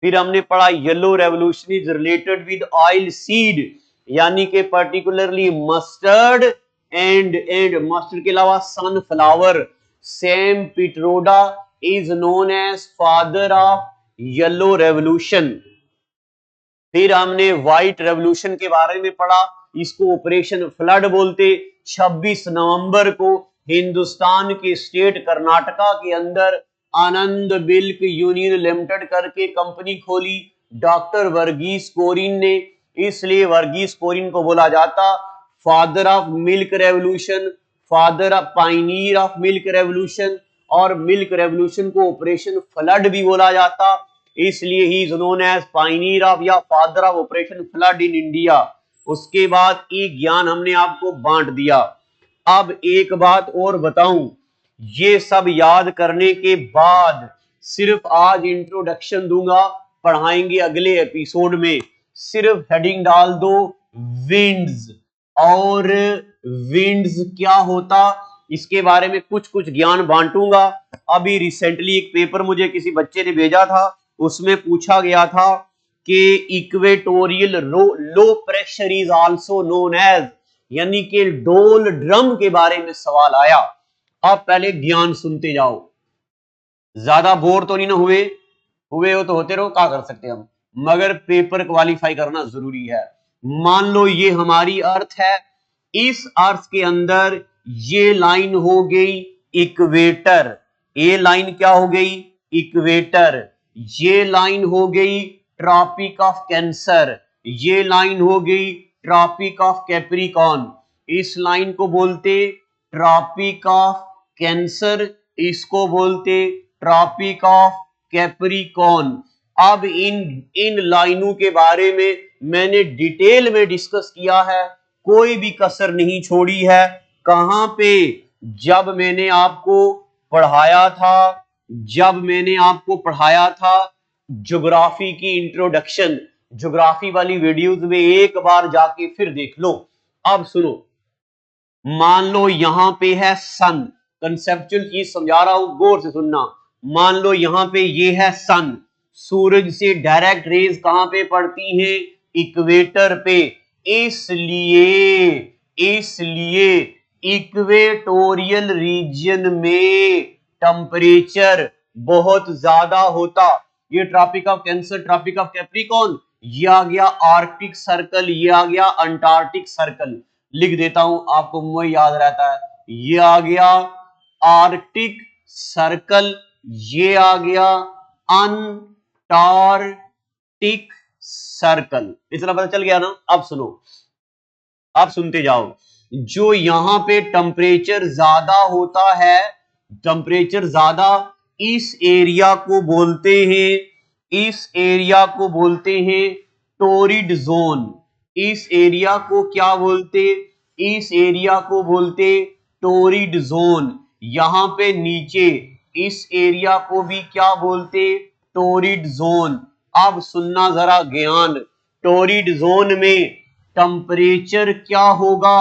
फिर हमने पढ़ा yellow revolution is related with oil seed, यानी कि पर्टिकुलरली मस्टर्ड एंड मस्टर्ड के अलावा sunflower. Sam Pitroda is known as father of yellow revolution. फिर हमने व्हाइट रेवोल्यूशन के बारे में पढ़ा, इसको ऑपरेशन फ्लड बोलते। 26 नवंबर को हिंदुस्तान के स्टेट कर्नाटका के अंदर आनंद मिल्क यूनियन लिमिटेड करके कंपनी खोली डॉक्टर वर्गीस कोरिन ने, इसलिए वर्गीस कोरिन को बोला जाता father of milk revolution, father of pioneer of milk revolution. और मिल्क रेवोल्यूशन को ऑपरेशन फ्लड भी बोला जाता, इसलिए ही is known as pioneer of या father of operation flood in India. उसके बाद एक ज्ञान हमने आपको बांट दिया। अब एक बात और बताऊं, ये सब याद करने के बाद सिर्फ आज इंट्रोडक्शन दूंगा, पढ़ाएंगे अगले एपिसोड में। सिर्फ हेडिंग डाल दो विंड्स, और विंड्स क्या होता इसके बारे में कुछ कुछ ज्ञान बांटूंगा। अभी रिसेंटली एक पेपर मुझे किसी बच्चे ने भेजा था, उसमें पूछा गया था कि equatorial low pressure is also known as, यानी कि डोल ड्रम के बारे में सवाल आया। अब पहले ज्ञान सुनते जाओ, ज्यादा बोर तो नहीं ना हुए हो तो होते रहो, क्या कर सकते हम, मगर पेपर क्वालिफाई करना जरूरी है। मान लो ये हमारी अर्थ है, इस अर्थ के अंदर ये लाइन हो गई इक्वेटर, ये लाइन क्या हो गई इक्वेटर, ये लाइन हो गई ट्रॉपिक ऑफ कैंसर, ये लाइन हो गई ट्रॉपिक ऑफ कैप्रिकॉर्न। इस लाइन को बोलते ट्रॉपिक ऑफ कैंसर, इसको बोलते ट्रॉपिक ऑफ कैप्रिकॉर्न। अब इन लाइनों के बारे में मैंने डिटेल में डिस्कस किया है, कोई भी कसर नहीं छोड़ी है। कहां पे, जब मैंने आपको पढ़ाया था ज्योग्राफी की इंट्रोडक्शन, ज्योग्राफी वाली वीडियोस में एक बार जाके फिर देख लो। अब सुनो, मान लो यहां पे है सन, कंसेप्चुअल चीज समझा रहा हूं, गौर से सुनना। मान लो यहां पे ये है सन, सूरज से डायरेक्ट रेज कहां पे पड़ती हैं इक्वेटर पे, इसलिए इक्वेटोरियल रीजन में टेम्परेचर बहुत ज्यादा होता। ये tropic of Cancer, tropic of Capricorn, ये आ गया आर्कटिक सर्कल, ये आ गया अंटार्कटिक सर्कल। लिख देता हूं, आपको मुझे याद रहता है। ये आ गया आर्कटिक सर्कल, ये आ गया अंटार्कटिक सर्कल। इतना पता चल गया ना। अब सुनो, अब सुनते जाओ। जो यहां पे टेम्परेचर ज्यादा होता है, टेम्परेचर ज्यादा, इस एरिया को बोलते हैं टोरिड जोन। इस एरिया को क्या बोलते, इस एरिया को बोलते टोरिड जोन। यहां पे नीचे इस एरिया को भी क्या बोलते टोरिड जोन। अब सुनना जरा ज्ञान, टोरिड जोन में टेम्परेचर क्या होगा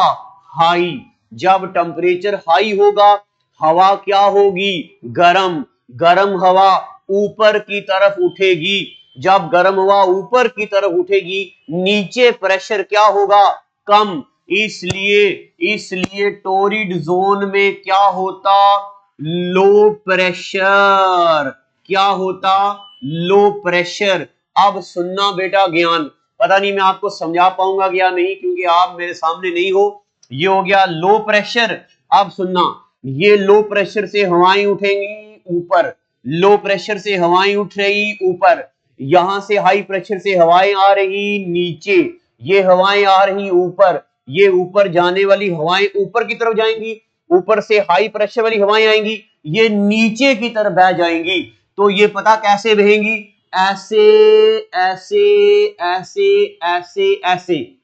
हाई। जब टेम्परेचर हाई होगा, हवा क्या होगी गर्म, गर्म हवा ऊपर की तरफ उठेगी। जब गर्म हवा ऊपर की तरफ उठेगी, नीचे प्रेशर क्या होगा कम, इसलिए टोरिड जोन में क्या होता लो प्रेशर, क्या होता लो प्रेशर। अब सुनना बेटा ज्ञान, पता नहीं मैं आपको समझा पाऊंगा या नहीं क्योंकि आप मेरे सामने नहीं हो। ये हो गया लो प्रेशर। अब सुनना, ये लो प्रेशर से हवाएं उठेंगी ऊपर, लो प्रेशर से हवाएं उठ रही ऊपर, यहां से हाई प्रेशर से हवाएं आ रही नीचे, ये हवाएं आ रही ऊपर, ये ऊपर जाने वाली हवाएं ऊपर की तरफ जाएंगी, ऊपर से हाई प्रेशर वाली हवाएं आएंगी, ये नीचे की तरफ बह जाएंगी। तो ये पता कैसे बहेंगी, ऐसे ऐसे ऐसे ऐसे ऐसे,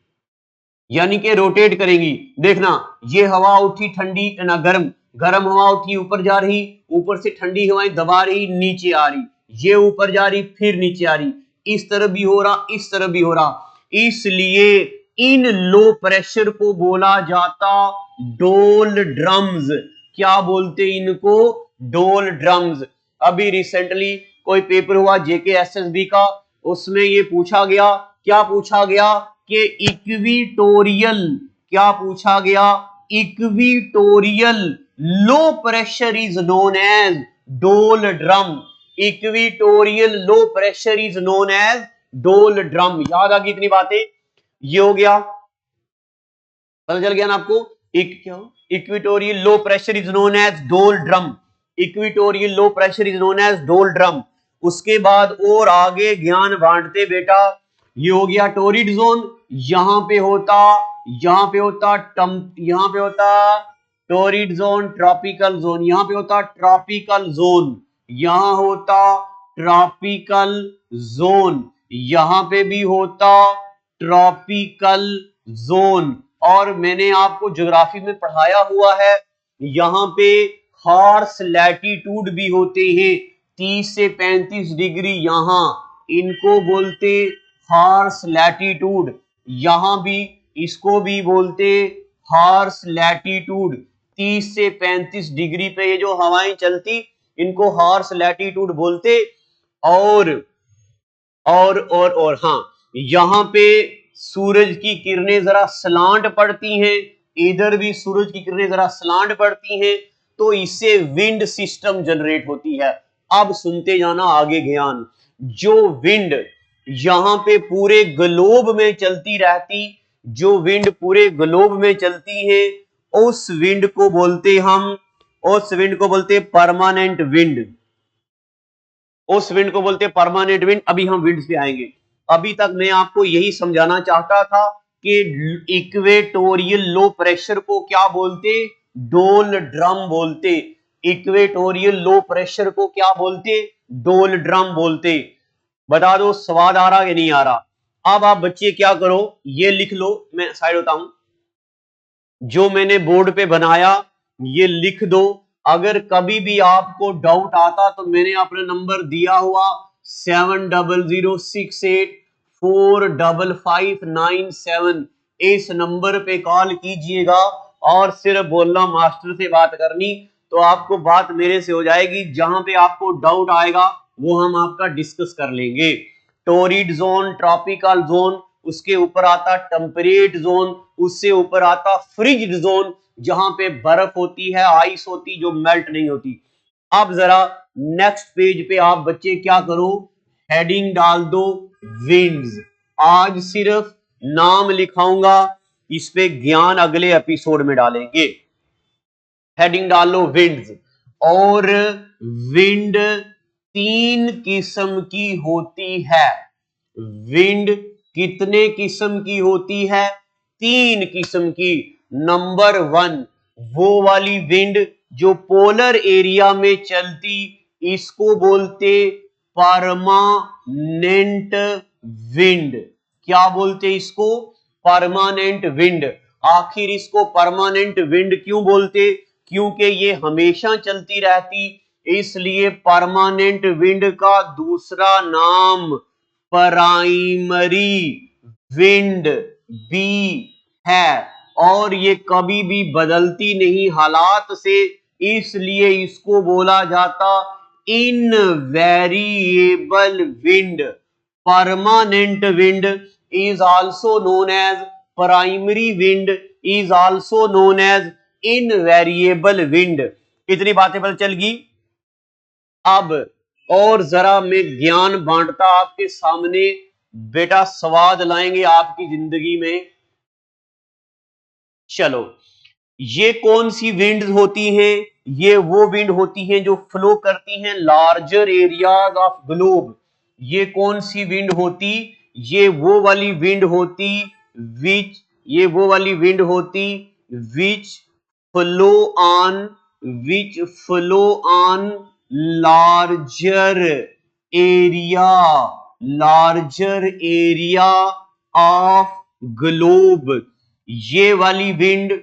यानी कि रोटेट करेंगी। देखना, ये हवा उठी ठंडी ना गर्म, गर्म हवा उठी ऊपर जा रही, ऊपर से ठंडी हवाएं दबा रही नीचे आ रही, ये ऊपर जा रही फिर नीचे आ रही, इस तरफ भी हो रहा इस तरफ भी हो रहा, इसलिए इन लो प्रेशर को बोला जाता डोल ड्रम्स। क्या बोलते इनको? डोल ड्रम्स। अभी रिसेंटली कोई पेपर हुआ जेकेएसएसबी का, उसमें ये पूछा गया, क्या पूछा गया कि इक्विटोरियल, क्या पूछा गया? Equatorial low pressure is known as doldrum. Equatorial low pressure is known as doldrum. याद आ गई इतनी बातें? ये हो गया, पता चल गया ना आपको? Equatorial low pressure is known as doldrum. Equatorial low pressure is known as doldrum. उसके बाद और आगे ज्ञान बांटते बेटा, ये हो गया टोरिड जोन, यहां पे होता टोरिड जोन, ट्रॉपिकल जोन, यहां पे होता ट्रॉपिकल जोन, यहां होता ट्रॉपिकल जोन, यहां पे भी होता ट्रॉपिकल जोन। और मैंने आपको ज्योग्राफी में पढ़ाया हुआ है, यहां पे हार्स लैटिट्यूड भी होते हैं 30 से 35 डिग्री, यहां इनको बोलते हार्स लैटिट्यूड, यहां भी इसको भी बोलते हार्स लैटिट्यूड। 30 से 35 डिग्री पे ये जो हवाएं चलती इनको हार्स लैटिट्यूड बोलते। और हाँ, यहां पे सूरज की किरणें जरा सलांट पड़ती हैं, इधर भी सूरज की किरणें जरा सलांट पड़ती हैं, तो इससे विंड सिस्टम जनरेट होती है। अब सुनते जाना आगे ज्ञान। जो विंड यहां पे पूरे ग्लोब में चलती रहती, जो विंड पूरे ग्लोब में चलती है, उस विंड को बोलते हम, उस विंड को बोलते परमानेंट विंड, उस विंड को बोलते परमानेंट विंड। अभी हम विंड्स पे आएंगे। अभी तक मैं आपको यही समझाना चाहता था कि इक्वेटोरियल लो प्रेशर को क्या बोलते? डोल ड्रम बोलते। इक्वेटोरियल लो प्रेशर को क्या बोलते? डोल ड्रम बोलते। बता दो स्वाद आ रहा या नहीं आ रहा? अब आप बच्चे क्या करो, ये लिख लो, मैं साइड होता हूं, जो मैंने बोर्ड पे बनाया ये लिख दो। अगर कभी भी आपको डाउट आता तो मैंने अपना नंबर दिया हुआ 7006845597, इस नंबर पे कॉल कीजिएगा और सिर्फ बोलना मास्टर से बात करनी, तो आपको बात मेरे से हो जाएगी। जहां पे आपको डाउट आएगा वो हम आपका डिस्कस कर लेंगे। टोरिड जोन, ट्रॉपिकल जोन, उसके ऊपर आता टेम्परेट जोन, उससे ऊपर आता फ्रिज जोन, जहां पे बर्फ होती है, आइस होती, जो मेल्ट नहीं होती। अब जरा नेक्स्ट पेज पे आप बच्चे क्या करो, हेडिंग डाल दो विंड्स। आज सिर्फ नाम लिखाऊंगा, इस पे ज्ञान अगले एपिसोड में डालेंगे। हेडिंग डाल लो विंड्स। और विंड 3 किस्म की होती है। विंड कितने किस्म की होती है? 3 किस्म की। नंबर 1 वो वाली विंड जो पोलर एरिया में चलती, इसको बोलते परमानेंट विंड। क्या बोलते इसको? Permanent wind. आखिर इसको परमानेंट विंड क्यों बोलते? क्योंकि ये हमेशा चलती रहती, इसलिए परमानेंट विंड का दूसरा नाम प्राइमरी विंड भी है। और ये कभी भी बदलती नहीं हालात से, इसलिए इसको बोला जाता invariable wind. Permanent wind is also known as primary wind, is also known as invariable wind। इतनी बातें पता चल गई। अब और जरा मैं ज्ञान बांटता आपके सामने, बेटा स्वाद लाएंगे आपकी जिंदगी में। चलो, ये कौन सी विंड होती हैं? ये वो विंड होती हैं जो फ्लो करती हैं लार्जर एरियाज ऑफ ग्लोब। ये कौन सी विंड होती? ये वो वाली विंड होती विच flow on larger area of globe. ये वाली विंड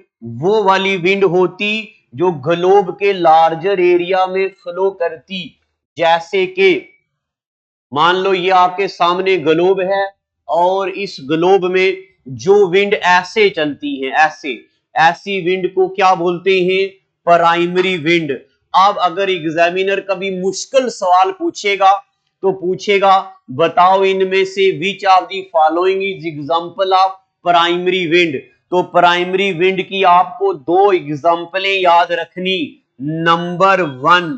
वो वाली विंड होती जो ग्लोब के लार्जर एरिया में फ्लो करती, जैसे कि मान लो ये आपके सामने ग्लोब है और इस ग्लोब में जो विंड ऐसे चलती है, ऐसी विंड को क्या बोलते हैं? Primary wind. अब अगर एग्जामिनर कभी मुश्किल सवाल पूछेगा तो पूछेगा बताओ इनमें से विच of the following is example of primary wind. तो प्राइमरी विंड की आपको दो एग्जांपलें याद रखनी। नंबर 1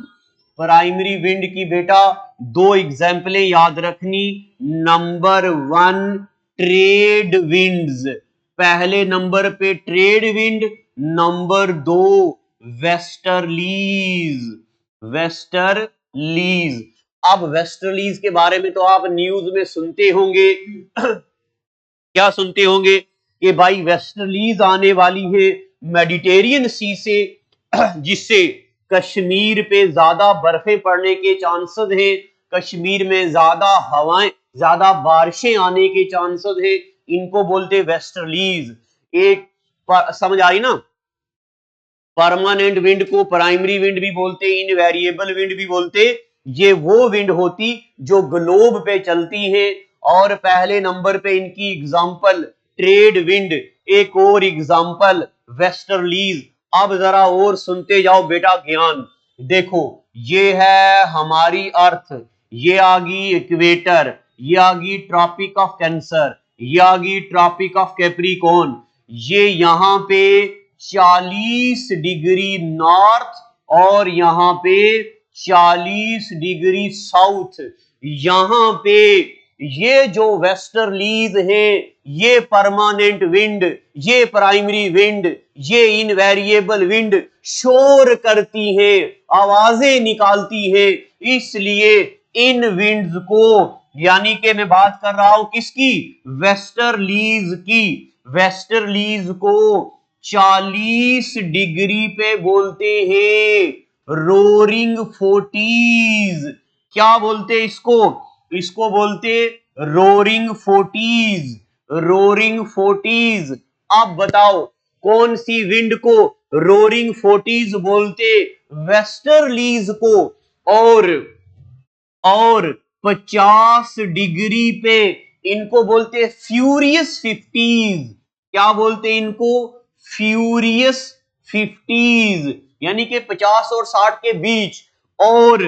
प्राइमरी विंड की बेटा दो एग्जांपलें याद रखनी। नंबर 1 ट्रेड विंड्स, पहले नंबर पे trade wind, number 2 westerlies. Westerlies, अब वेस्टर्लीज के बारे में तो आप न्यूज में सुनते होंगे क्या सुनते होंगे कि भाई वेस्टर्लीज आने वाली है मेडिटेरियन सी से, जिससे कश्मीर पे ज्यादा बर्फें पड़ने के चांसेस हैं, कश्मीर में ज्यादा हवाएं, ज्यादा बारिशें आने के चांसेस हैं, इनको बोलते वेस्टर्लीज। एक समझ आई ना? परमानेंट विंड को प्राइमरी विंड भी बोलते, इनवेरिएबल विंड भी बोलते। ये वो विंड होती जो ग्लोब पे चलती है। और पहले नंबर पे इनकी एग्जांपल ट्रेड विंड, एक और एग्जांपल वेस्टर्लीज। अब जरा और सुनते जाओ बेटा ज्ञान। देखो ये है हमारी अर्थ, ये आ गई इक्वेटर, ये आ गई ट्रॉपिक ऑफ कैंसर, ये आ गई ट्रॉपिक ऑफ कैप्रिकॉर्न। ये यहां पे 40 डिग्री नॉर्थ और यहां पे 40 डिग्री साउथ। यहां पे ये जो वेस्टर्लीज है, ये परमानेंट विंड, ये प्राइमरी विंड, ये इनवेरिएबल विंड शोर करती है, आवाजें निकालती है। इसलिए इन विंड्स को, यानी कि मैं बात कर रहा हूं किसकी? वेस्टर्लीज की। वेस्टर्लीज को 40 डिग्री पे बोलते हैं रोरिंग फोर्टीज। क्या बोलते इसको? इसको बोलते रोरिंग फोर्टीज, रोरिंग फोर्टीज। अब बताओ कौन सी विंड को रोरिंग फोर्टीज बोलते? वेस्टर्लीज को। और 50 डिग्री पे इनको बोलते फ्यूरियस 50s। क्या बोलते इनको? फ्यूरियस 50s, यानी कि 50 और 60 के बीच। और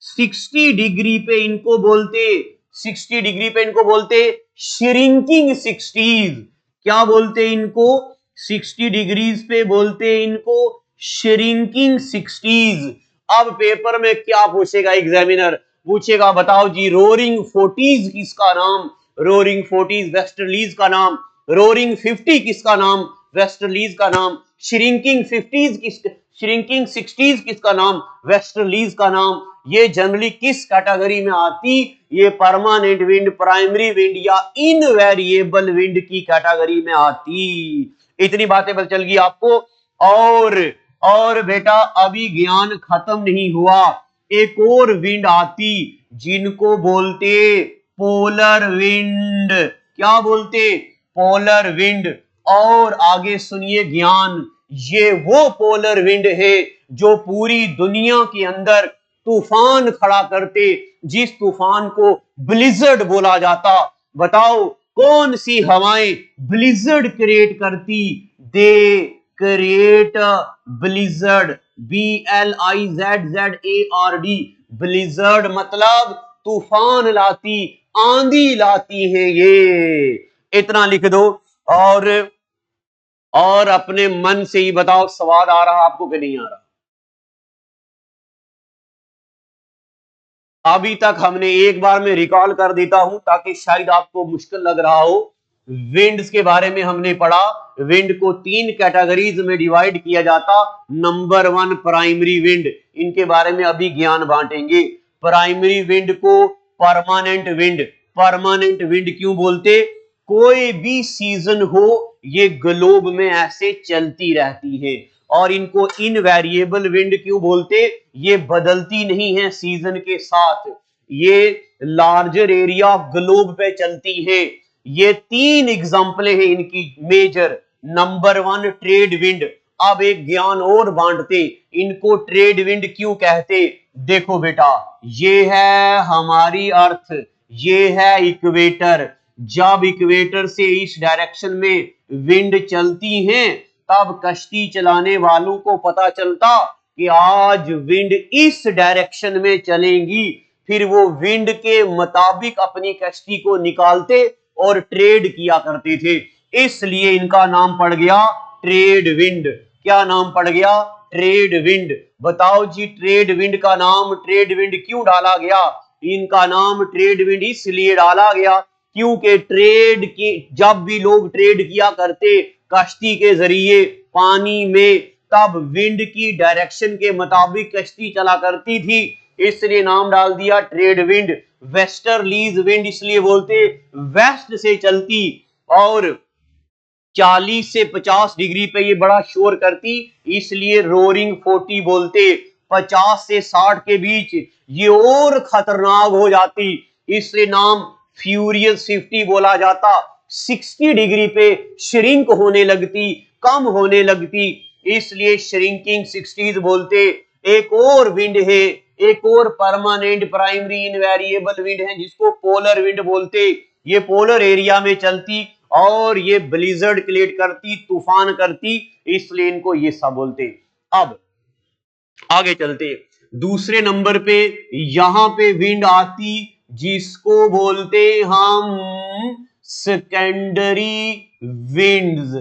60 डिग्री पे इनको बोलते, 60 डिग्री पे इनको बोलते श्रिंकिंग 60s। क्या बोलते इनको? 60 डिग्रीज पे बोलते इनको श्रिंकिंग 60s। अब पेपर में क्या पूछेगा एग्जामिनर? पूछेगा बताओ जी रोरिंग 40s किसका नाम? रोरिंग 40s वेस्टर्लीज का नाम। रोरिंग 50 किसका नाम? वेस्टर्लीज का नाम। श्रिंकिंग 50s श्रिंकिंग 60s किसका नाम? वेस्टर्लीज का नाम। ये जनरली किस कैटेगरी में आती? ये परमानेंट विंड, प्राइमरी विंड या इनवेरिएबल विंड की कैटेगरी में आती। इतनी बातें पता चल गई आपको। और बेटा अभी ज्ञान खत्म नहीं हुआ, एक और विंड आती जिनको बोलते पोलर विंड। क्या बोलते? Polar wind. और आगे सुनिए ज्ञान, ये वो पोलर विंड है जो पूरी दुनिया के अंदर तूफान खड़ा करते, जिस तूफान को ब्लिजर्ड बोला जाता। बताओ कौन सी हवाएं ब्लिजर्ड क्रिएट करती? They create blizzard, BLIZZARD। Blizzard मतलब तूफान लाती, आंधी लाती है ये। इतना लिख दो। और अपने मन से ही बताओ स्वाद आ रहा आपको कि नहीं आ रहा? अभी तक हमने एक बार में रिकॉल कर देता हूं ताकि शायद आपको मुश्किल लग रहा हो। विंड्स के बारे में हमने पढ़ा, विंड को 3 कैटेगरीज में डिवाइड किया जाता। नंबर 1 प्राइमरी विंड, इनके बारे में अभी ज्ञान बांटेंगे। प्राइमरी विंड को परमानेंट विंड, परमानेंट विंड क्यों बोलते? कोई भी सीजन हो ये ग्लोब में ऐसे चलती रहती है। और इनको इनवेरिएबल विंड क्यों बोलते? ये बदलती नहीं है सीजन के साथ, ये लार्जर एरिया ऑफ ग्लोब पे चलती है। ये 3 एग्जांपल है इनकी मेजर। नंबर 1 ट्रेड विंड, अब एक ज्ञान और बांटते, इनको ट्रेड विंड क्यों कहते। देखो बेटा, ये है हमारी अर्थ, ये है इक्वेटर। जब इक्वेटर से इस डायरेक्शन में विंड चलती हैं, तब कश्ती चलाने वालों को पता चलता कि आज विंड इस डायरेक्शन में चलेगी। फिर वो विंड के मुताबिक अपनी कश्ती को निकालते और ट्रेड किया करते थे। इसलिए इनका नाम पड़ गया ट्रेड विंड। क्या नाम पड़ गया? Trade wind. बताओ जी, ट्रेड विंड का नाम ट्रेड विंड क्यों डाला गया? इनका नाम ट्रेड विंड इसलिए डाला गया क्योंकि ट्रेड की, जब भी लोग ट्रेड किया करते कश्ती के जरिए पानी में, तब विंड की डायरेक्शन के मुताबिक कश्ती चला करती थी, इसलिए नाम डाल दिया ट्रेड विंड। वेस्टर्लीज विंड इसलिए बोलते, वेस्ट से चलती और 40 से 50 डिग्री पे ये बड़ा शोर करती, इसलिए रोरिंग 40 बोलते। 50 से 60 के बीच ये और खतरनाक हो जाती, इसलिए नाम फ्यूरियस 50 बोला जाता। 60 डिग्री पे श्रिंक होने लगती, कम होने लगती, इसलिए श्रिंकिंग 60s बोलते। एक और विंड है, एक और परमानेंट प्राइमरी इनवेरिएबल विंड है जिसको पोलर विंड बोलते। ये पोलर एरिया में चलती और ये ब्लिजर्ड क्रिएट करती, तूफान करती, इसलिए इनको ये सब बोलते। अब आगे चलते, दूसरे नंबर पे यहां पे विंड आती जिसको बोलते हम सेकेंडरी विंड्स।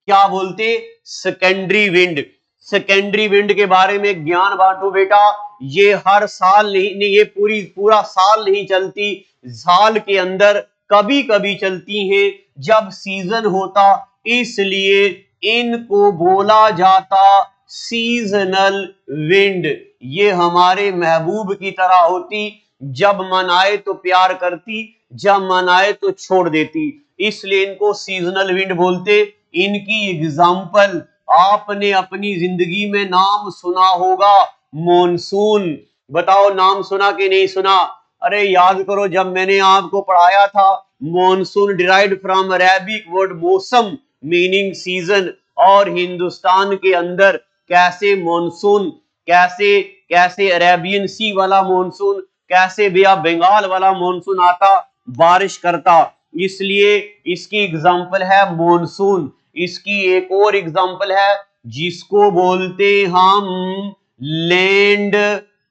क्या बोलते? Secondary wind. सेकेंडरी विंड के बारे में ज्ञान बांटो बेटा। ये हर साल नहीं, ये पूरा साल नहीं चलती, साल के अंदर कभी कभी चलती हैं जब सीजन होता, इसलिए इनको बोला जाता सीजनल विंड। ये हमारे महबूब की तरह होती, जब मन आए तो प्यार करती, जब मन आए तो छोड़ देती, इसलिए इनको सीजनल विंड बोलते। इनकी एग्जाम्पल आपने अपनी जिंदगी में नाम सुना होगा, मॉनसून। बताओ नाम सुना कि नहीं सुना? अरे याद करो, जब मैंने आपको पढ़ाया था monsoon derived from Arabic word मौसम मीनिंग सीजन, और हिंदुस्तान के अंदर कैसे मॉनसून, कैसे कैसे अरेबियन सी वाला मॉनसून, कैसे बे ऑफ बंगाल वाला मॉनसून आता, बारिश करता, इसलिए इसकी एग्जाम्पल है मॉनसून। इसकी एक और एग्जाम्पल है जिसको बोलते हम land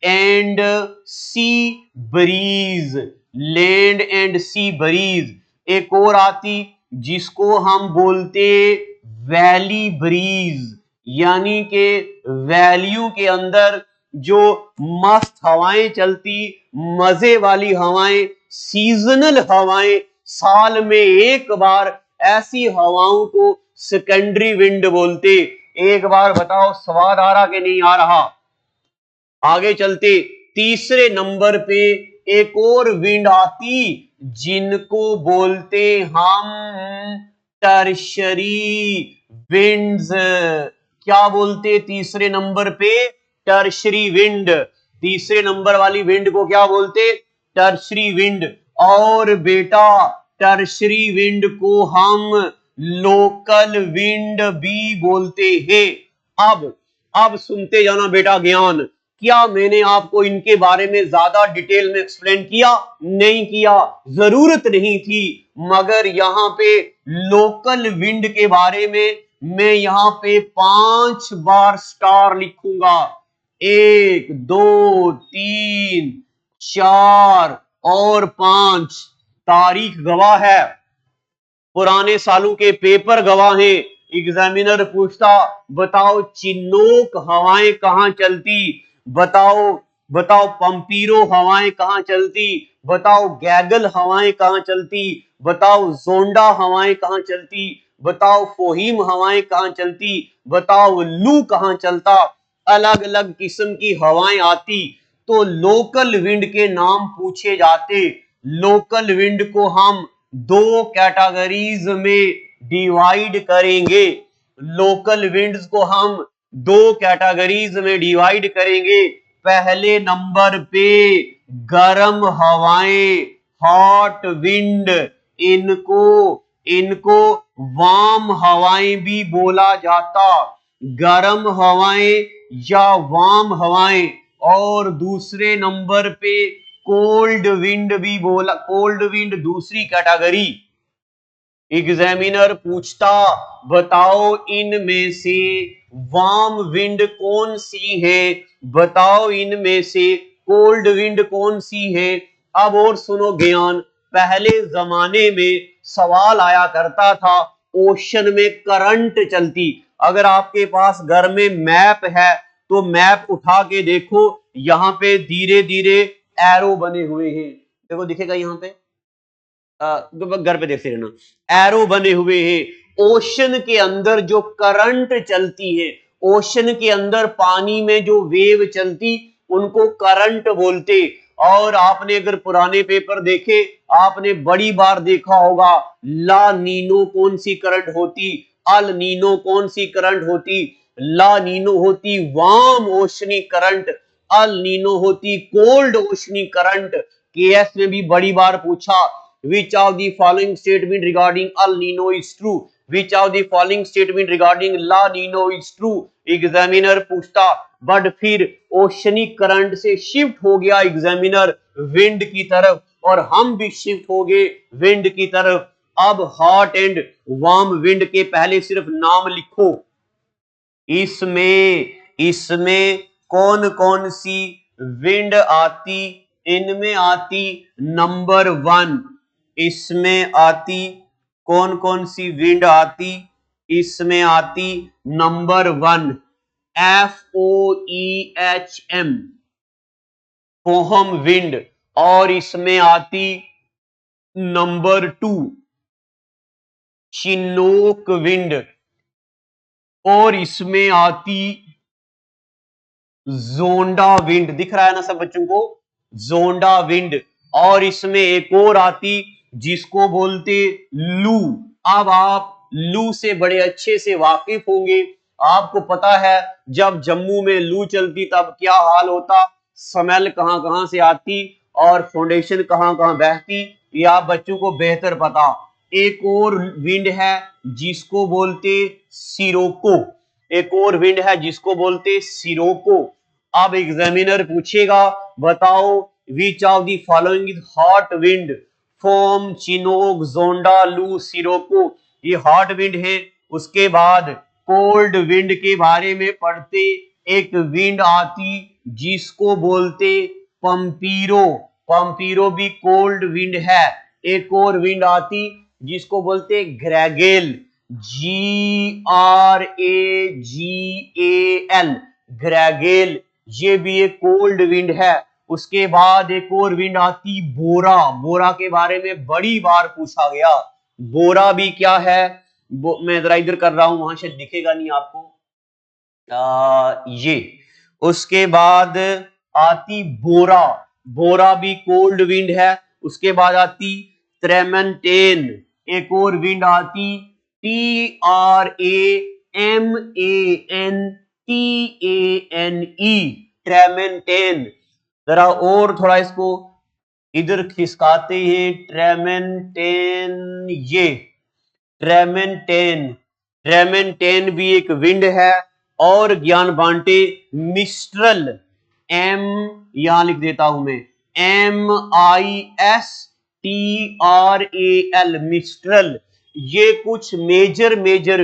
and sea breeze. Land and sea breeze. एक और आती जिसको हम बोलते वैली ब्रीज, यानी कि वैलियों के अंदर जो मस्त हवाएं चलती, मजे वाली हवाएं, सीजनल हवाएं, साल में एक बार ऐसी हवाओं को सेकेंडरी विंड बोलते। एक बार बताओ स्वाद आ रहा कि नहीं आ रहा? आगे चलते, तीसरे नंबर पे एक और विंड आती जिनको बोलते हम टर्शरी विंड्स। क्या बोलते तीसरे नंबर पे? Tertiary wind. तीसरे नंबर वाली विंड को क्या बोलते? Tertiary wind. और बेटा टर्शरी विंड को हम लोकल विंड भी बोलते हैं। अब सुनते जाना बेटा ज्ञान। क्या मैंने आपको इनके बारे में ज्यादा डिटेल में एक्सप्लेन किया? नहीं किया, जरूरत नहीं थी, मगर यहाँ पे लोकल विंड के बारे में मैं यहाँ पे 5 बार स्टार लिखूंगा। 1 2 3 4 और 5। तारीख गवाह है, पुराने सालों के पेपर गवाह हैं। एग्जामिनर पूछता बताओ चिनोक हवाएं कहां चलती, बताओ पंपीरो हवाएं कहां चलती, बताओ गैगल हवाएं कहां चलती, बताओ जोंडा हवाएं कहां चलती, बताओ फोहिम हवाएं कहां चलती, बताओ लू कहां चलता। अलग अलग किस्म की हवाएं आती तो लोकल विंड के नाम पूछे जाते। लोकल विंड को हम 2 कैटेगरीज में डिवाइड करेंगे। लोकल विंड्स को हम 2 कैटेगरीज में डिवाइड करेंगे। पहले नंबर पे गर्म हवाएं, हॉट विंड, इनको वार्म हवाएं भी बोला जाता। गर्म हवाएं या वार्म हवाएं, और दूसरे नंबर पे कोल्ड विंड भी बोला, कोल्ड विंड दूसरी कैटेगरी। एग्जामिनर पूछता बताओ इनमें से वार्म विंड कौन सी है, बताओ इनमें से कोल्ड विंड कौन सी है। अब और सुनो ज्ञान, पहले जमाने में सवाल आया करता था ओशन में करंट चलती। अगर आपके पास घर में मैप है तो मैप उठा के देखो, यहां पे धीरे धीरे एरो बने हुए हैं, देखो दिखेगा यहां पे, घर पे देखते रहना, एरो बने हुए हैं। ओशन के अंदर जो करंट चलती है, ओशन के अंदर पानी में जो वेव चलती, उनको करंट बोलते। और आपने अगर पुराने पेपर देखे, आपने बड़ी बार देखा होगा, ला नीनो कौन सी करंट होती, अल नीनो कौन सी करंट होती। ला नीनो होती वार्म ओशनी करंट, अल नीनो होती कोल्ड ओशनी करंट। केएस में भी बड़ी बार पूछा, which of the following statement regarding El Nino is true, which of the following statement regarding La Nino is true। Examiner पूछता, but फिर oceanic current से shift हो गया एग्जामिनर विंड की तरफ, और हम भी शिफ्ट हो गए विंड की तरफ। अब हॉट एंड वार्म विंड के पहले सिर्फ नाम लिखो, इसमें इसमें कौन कौन सी विंड आती, इनमें आती नंबर 1, इसमें आती कौन कौन सी विंड आती, इसमें आती नंबर 1 FOEHM फोहम विंड, और इसमें आती नंबर 2 चिनोक विंड, और इसमें आती जोंडा विंड। दिख रहा है ना सब बच्चों को, जोंडा विंड। और इसमें एक और आती जिसको बोलते लू। अब आप लू से बड़े अच्छे से वाकिफ होंगे, आपको पता है जब जम्मू में लू चलती तब क्या हाल होता, स्मेल कहां कहां से आती और फाउंडेशन कहां कहां बहती, ये आप बच्चों को बेहतर पता। एक और विंड है जिसको बोलते सिरोको, एक और विंड है जिसको बोलते सिरोको। अब एग्जामिनर पूछेगा बताओ which of the following is hot wind, foehn chinook zonda loo sirocco, ये हॉट विंड है। उसके बाद कोल्ड विंड के बारे में पढ़ते, एक विंड आती जिसको बोलते पंपीरो, पंपीरो भी कोल्ड विंड है। एक और विंड आती जिसको बोलते ग्रेगेल, GRAGAL, ग्रेगेल, ये भी एक कोल्ड विंड है। उसके बाद एक और विंड आती बोरा, बोरा के बारे में बड़ी बार पूछा गया, बोरा भी क्या है, मैं जरा इधर कर रहा हूं, वहां शायद दिखेगा नहीं आपको, ये। उसके बाद आती बोरा, बोरा भी कोल्ड विंड है। उसके बाद आती ट्रेमेंटेन, एक और विंड आती TRAMANTANE, ट्रेमेंटेन। जरा और थोड़ा इसको इधर खिसकाते हैं, ट्रेमेंटेन, ये ट्रेमेंटेन, ट्रेमेंटेन भी एक विंड है। और ज्ञान बांटे मिस्ट्रल, M यहां लिख देता हूं मैं, MISTRAL, मिस्ट्रल। ये कुछ मेजर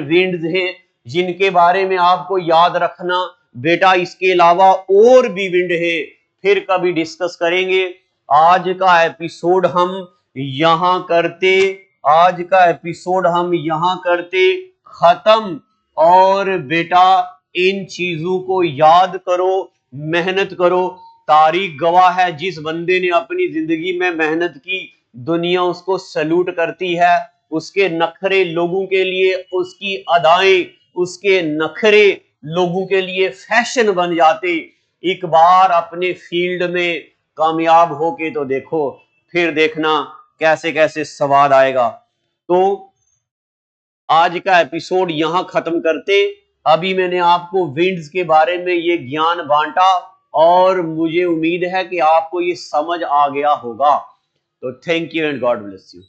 विंड्स हैं जिनके बारे में आपको याद रखना बेटा। इसके अलावा और भी विंड है, फिर कभी डिस्कस करेंगे। आज का एपिसोड हम यहां करते, आज का एपिसोड हम यहां करते खत्म। और बेटा इन चीजों को याद करो, मेहनत करो। तारीख गवाह है, जिस बंदे ने अपनी जिंदगी में मेहनत की दुनिया उसको सैल्यूट करती है। उसके नखरे लोगों के लिए, उसकी अदाएं, उसके नखरे लोगों के लिए फैशन बन जाते। एक बार अपने फील्ड में कामयाब होके तो देखो, फिर देखना कैसे कैसे स्वाद आएगा। तो आज का एपिसोड यहां खत्म करते। अभी मैंने आपको विंड्स के बारे में ये ज्ञान बांटा और मुझे उम्मीद है कि आपको ये समझ आ गया होगा। तो thank you and God bless you.